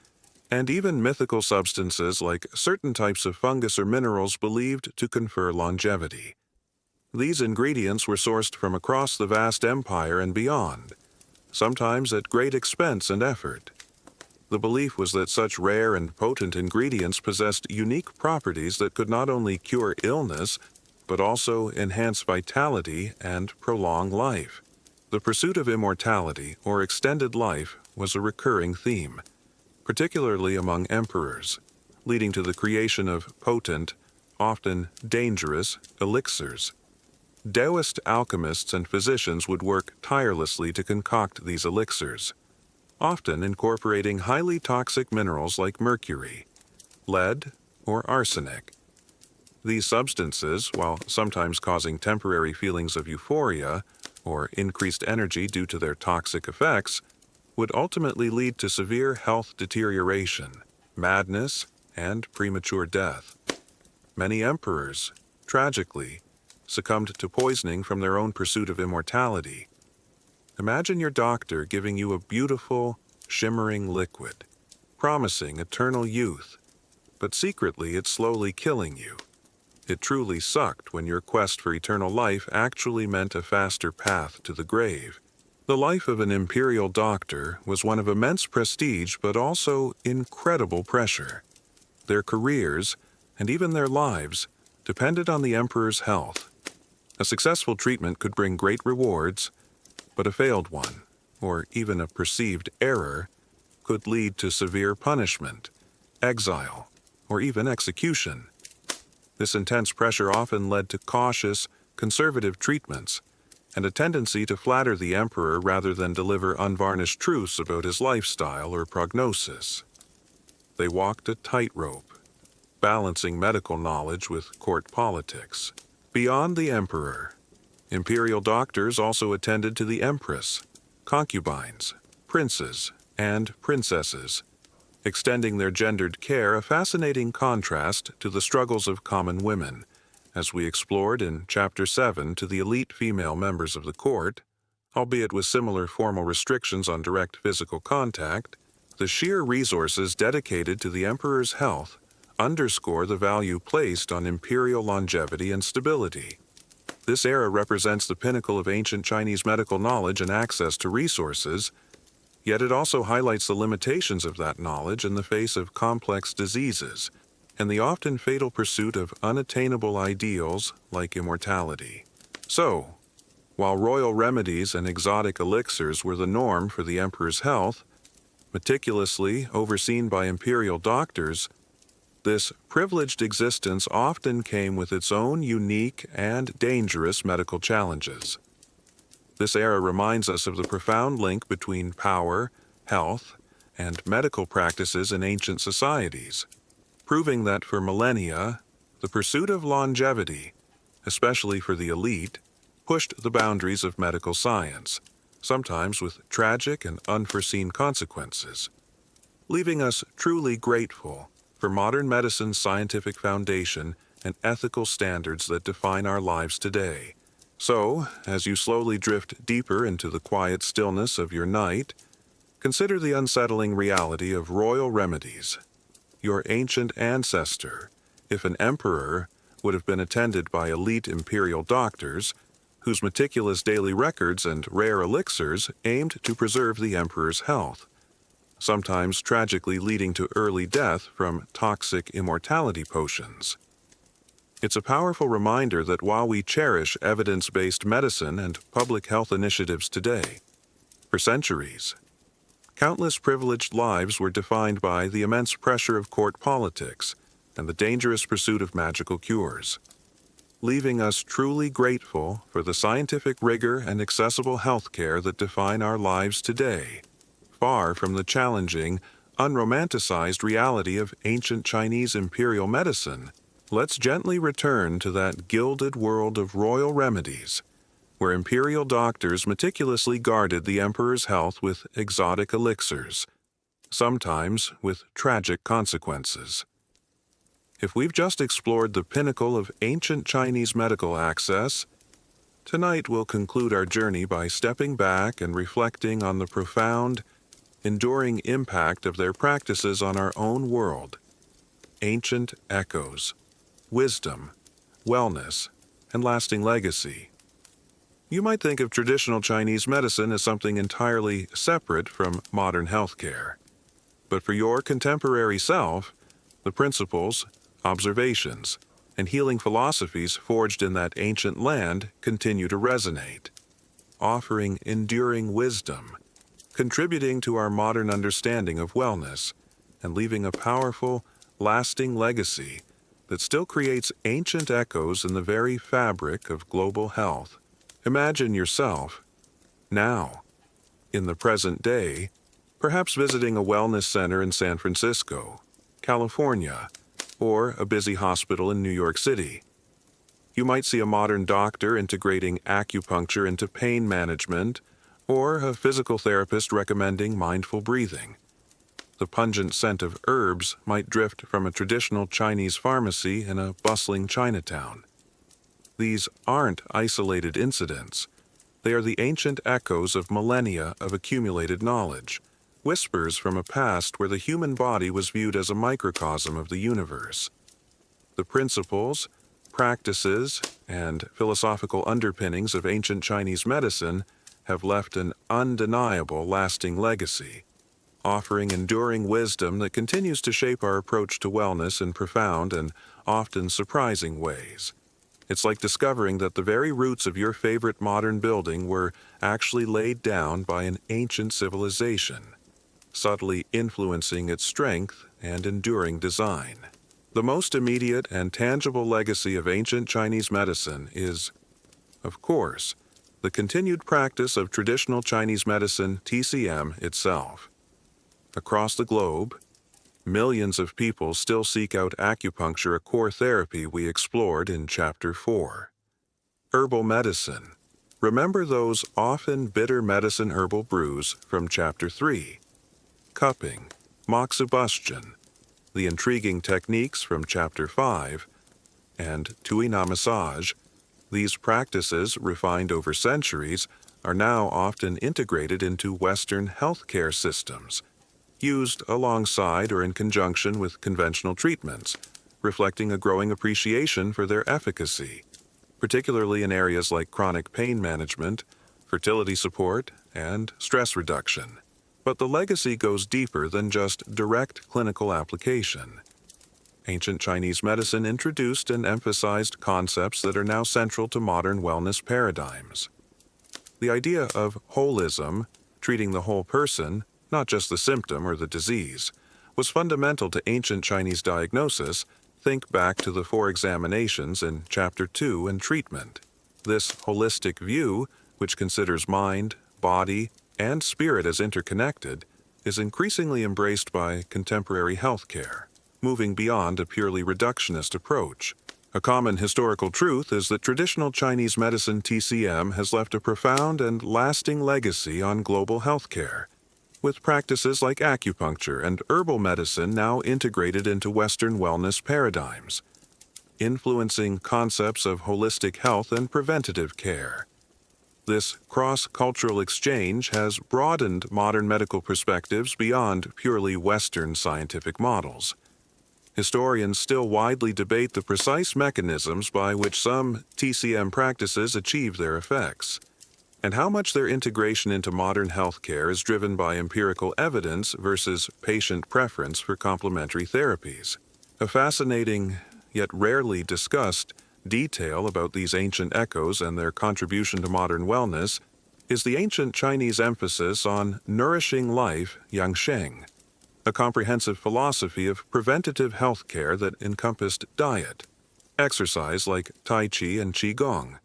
and even mythical substances like certain types of fungus or minerals believed to confer longevity. These ingredients were sourced from across the vast empire and beyond, sometimes at great expense and effort. The belief was that such rare and potent ingredients possessed unique properties that could not only cure illness, but also enhance vitality and prolong life. The pursuit of immortality, or extended life, was a recurring theme, particularly among emperors, leading to the creation of potent, often dangerous, elixirs. Taoist alchemists and physicians would work tirelessly to concoct these elixirs, often incorporating highly toxic minerals like mercury, lead, or arsenic. These substances, while sometimes causing temporary feelings of euphoria or increased energy due to their toxic effects, would ultimately lead to severe health deterioration, madness, and premature death. many emperors, tragically, succumbed to poisoning from their own pursuit of immortality. Imagine your doctor giving you a beautiful, shimmering liquid, promising eternal youth, but secretly it's slowly killing you. It truly sucked when your quest for eternal life actually meant a faster path to the grave. The life of an imperial doctor was one of immense prestige but also incredible pressure. Their careers, and even their lives, depended on the emperor's health. A successful treatment could bring great rewards, but a failed one, or even a perceived error, could lead to severe punishment, exile, or even execution. This intense pressure often led to cautious, conservative treatments, and a tendency to flatter the emperor rather than deliver unvarnished truths about his lifestyle or prognosis. They walked a tightrope, balancing medical knowledge with court politics. Beyond the emperor, imperial doctors also attended to the empress, concubines, princes, and princesses, extending their gendered care a fascinating contrast to the struggles of common women, as we explored in Chapter 7 to the elite female members of the court. Albeit with similar formal restrictions on direct physical contact, the sheer resources dedicated to the emperor's health underscore the value placed on imperial longevity and stability. This era represents the pinnacle of ancient Chinese medical knowledge and access to resources, yet it also highlights the limitations of that knowledge in the face of complex diseases and the often fatal pursuit of unattainable ideals like immortality. So, while royal remedies and exotic elixirs were the norm for the emperor's health, meticulously overseen by imperial doctors, this privileged existence often came with its own unique and dangerous medical challenges. This era reminds us of the profound link between power, health, and medical practices in ancient societies, proving that for millennia, the pursuit of longevity, especially for the elite, pushed the boundaries of medical science, sometimes with tragic and unforeseen consequences, leaving us truly grateful for modern medicine's scientific foundation and ethical standards that define our lives today. So, as you slowly drift deeper into the quiet stillness of your night, consider the unsettling reality of royal remedies. Your ancient ancestor, if an emperor, would have been attended by elite imperial doctors, whose meticulous daily records and rare elixirs aimed to preserve the emperor's health, sometimes tragically leading to early death from toxic immortality potions. It's a powerful reminder that while we cherish evidence-based medicine and public health initiatives today, for centuries, countless privileged lives were defined by the immense pressure of court politics and the dangerous pursuit of magical cures, leaving us truly grateful for the scientific rigor and accessible health care that define our lives today, far from the challenging, unromanticized reality of ancient Chinese imperial medicine. Let's gently return to that gilded world of royal remedies, where imperial doctors meticulously guarded the emperor's health with exotic elixirs, sometimes with tragic consequences. If we've just explored the pinnacle of ancient Chinese medical access, tonight we'll conclude our journey by stepping back and reflecting on the profound, enduring impact of their practices on our own world. Ancient echoes, wisdom, wellness, and lasting legacy. You might think of traditional Chinese medicine as something entirely separate from modern healthcare. But for your contemporary self, the principles, observations, and healing philosophies forged in that ancient land continue to resonate, offering enduring wisdom, contributing to our modern understanding of wellness, and leaving a powerful, lasting legacy that still creates ancient echoes in the very fabric of global health. Imagine yourself, now, in the present day, perhaps visiting a wellness center in San Francisco, California, or a busy hospital in New York City. You might see a modern doctor integrating acupuncture into pain management, or a physical therapist recommending mindful breathing. The pungent scent of herbs might drift from a traditional Chinese pharmacy in a bustling Chinatown. These aren't isolated incidents. They are the ancient echoes of millennia of accumulated knowledge, whispers from a past where the human body was viewed as a microcosm of the universe. The principles, practices, and philosophical underpinnings of ancient Chinese medicine have left an undeniable lasting legacy, offering enduring wisdom that continues to shape our approach to wellness in profound and often surprising ways. It's like discovering that the very roots of your favorite modern building were actually laid down by an ancient civilization, subtly influencing its strength and enduring design. The most immediate and tangible legacy of ancient Chinese medicine is, of course, the continued practice of traditional Chinese medicine, TCM, itself. Across the globe, millions of people still seek out acupuncture, a core therapy we explored in Chapter 4. Herbal medicine. Remember those often bitter medicine herbal brews from Chapter 3. Cupping, moxibustion, the intriguing techniques from Chapter 5, and tuina massage. These practices, refined over centuries, are now often integrated into Western healthcare systems, used alongside or in conjunction with conventional treatments, reflecting a growing appreciation for their efficacy, particularly in areas like chronic pain management, fertility support, and stress reduction. But the legacy goes deeper than just direct clinical application. Ancient Chinese medicine introduced and emphasized concepts that are now central to modern wellness paradigms. The idea of holism, treating the whole person, not just the symptom or the disease, was fundamental to ancient Chinese diagnosis. Think back to the 4 examinations in Chapter 2 and treatment. This holistic view, which considers mind, body, and spirit as interconnected, is increasingly embraced by contemporary healthcare, moving beyond a purely reductionist approach. A common historical truth is that traditional Chinese medicine, TCM, has left a profound and lasting legacy on global healthcare, with practices like acupuncture and herbal medicine now integrated into Western wellness paradigms, influencing concepts of holistic health and preventative care. This cross-cultural exchange has broadened modern medical perspectives beyond purely Western scientific models. Historians still widely debate the precise mechanisms by which some TCM practices achieve their effects, and how much their integration into modern healthcare is driven by empirical evidence versus patient preference for complementary therapies. A fascinating, yet rarely discussed, detail about these ancient echoes and their contribution to modern wellness is the ancient Chinese emphasis on nourishing life, Yangsheng, a comprehensive philosophy of preventative health care that encompassed diet, exercise like Tai Chi and Qigong,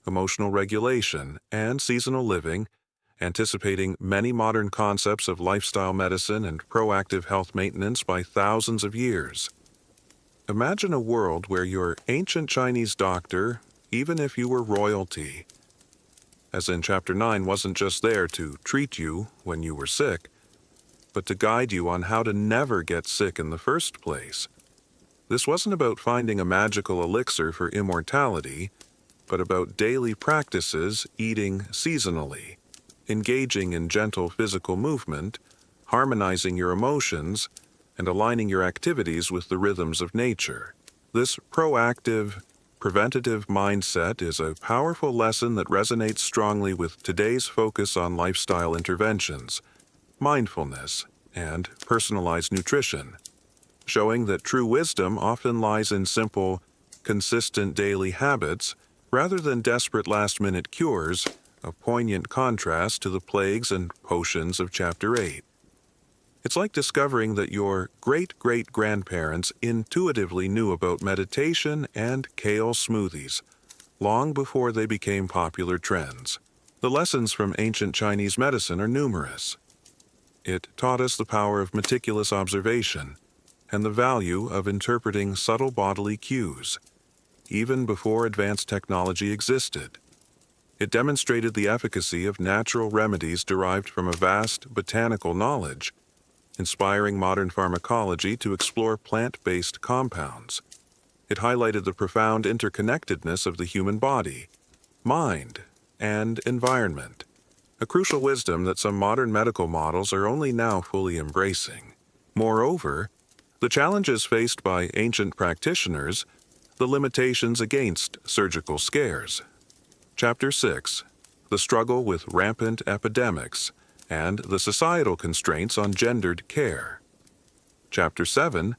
emotional regulation, and seasonal living, anticipating many modern concepts of lifestyle medicine and proactive health maintenance by thousands of years. Imagine a world where your ancient Chinese doctor, even if you were royalty, as in Chapter 9, wasn't just there to treat you when you were sick, but to guide you on how to never get sick in the first place. This wasn't about finding a magical elixir for immortality, but about daily practices, eating seasonally, engaging in gentle physical movement, harmonizing your emotions, and aligning your activities with the rhythms of nature. This proactive, preventative mindset is a powerful lesson that resonates strongly with today's focus on lifestyle interventions, mindfulness, and personalized nutrition, showing that true wisdom often lies in simple, consistent daily habits rather than desperate last-minute cures, a poignant contrast to the plagues and potions of Chapter 8. It's like discovering that your great-great-grandparents intuitively knew about meditation and kale smoothies long before they became popular trends. The lessons from ancient Chinese medicine are numerous. It taught us the power of meticulous observation and the value of interpreting subtle bodily cues, even before advanced technology existed. It demonstrated the efficacy of natural remedies derived from a vast botanical knowledge, inspiring modern pharmacology to explore plant-based compounds. It highlighted the profound interconnectedness of the human body, mind, and environment, a crucial wisdom that some modern medical models are only now fully embracing. Moreover, the challenges faced by ancient practitioners, the limitations against surgical scares. Chapter 6. The struggle with rampant epidemics and the societal constraints on gendered care. Chapter 7.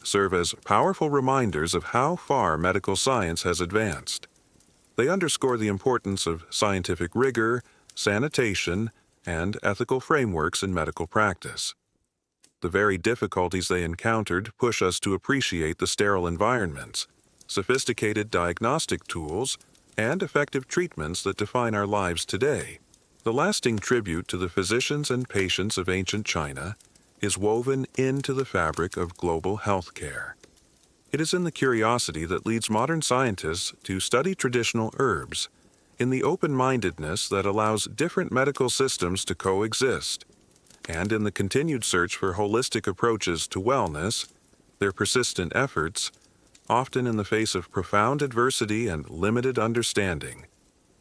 Serve as powerful reminders of how far medical science has advanced. They underscore the importance of scientific rigor, sanitation, and ethical frameworks in medical practice. The very difficulties they encountered push us to appreciate the sterile environments, sophisticated diagnostic tools, and effective treatments that define our lives today. The lasting tribute to the physicians and patients of ancient China is woven into the fabric of global healthcare. It is in the curiosity that leads modern scientists to study traditional herbs, in the open-mindedness that allows different medical systems to coexist, and in the continued search for holistic approaches to wellness, their persistent efforts, often in the face of profound adversity and limited understanding,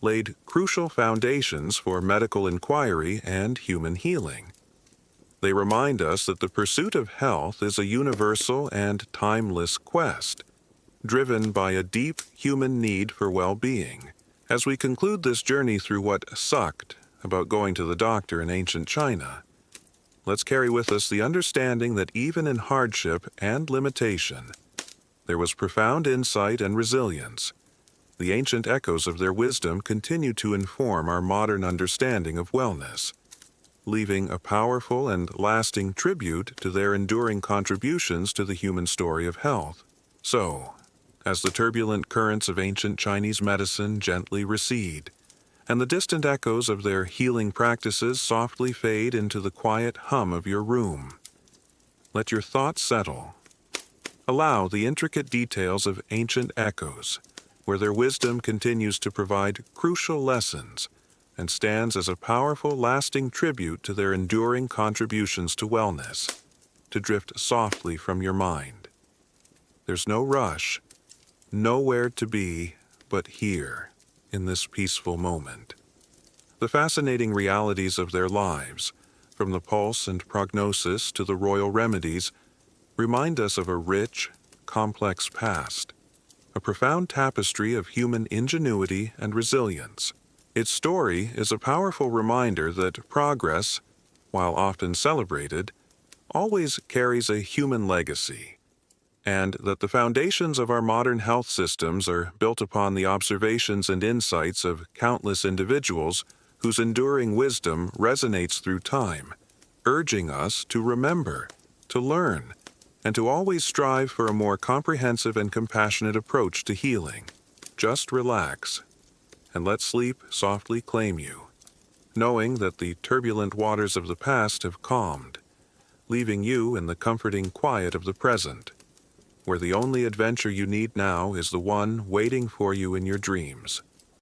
laid crucial foundations for medical inquiry and human healing. They remind us that the pursuit of health is a universal and timeless quest, driven by a deep human need for well-being. As we conclude this journey through what sucked about going to the doctor in ancient China, let's carry with us the understanding that even in hardship and limitation, there was profound insight and resilience. The ancient echoes of their wisdom continue to inform our modern understanding of wellness, leaving a powerful and lasting tribute to their enduring contributions to the human story of health. So, as the turbulent currents of ancient Chinese medicine gently recede, and the distant echoes of their healing practices softly fade into the quiet hum of your room, let your thoughts settle. Allow the intricate details of ancient echoes, where their wisdom continues to provide crucial lessons and stands as a powerful, lasting tribute to their enduring contributions to wellness, to drift softly from your mind. There's no rush, nowhere to be but here, in this peaceful moment. The fascinating realities of their lives, from the pulse and prognosis to the royal remedies, remind us of a rich, complex past, a profound tapestry of human ingenuity and resilience. Its story is a powerful reminder that progress, while often celebrated, always carries a human legacy, and that the foundations of our modern health systems are built upon the observations and insights of countless individuals whose enduring wisdom resonates through time, urging us to remember, to learn, and to always strive for a more comprehensive and compassionate approach to healing. Just relax, and let sleep softly claim you, knowing that the turbulent waters of the past have calmed, leaving you in the comforting quiet of the present, where the only adventure you need now is the one waiting for you in your dreams.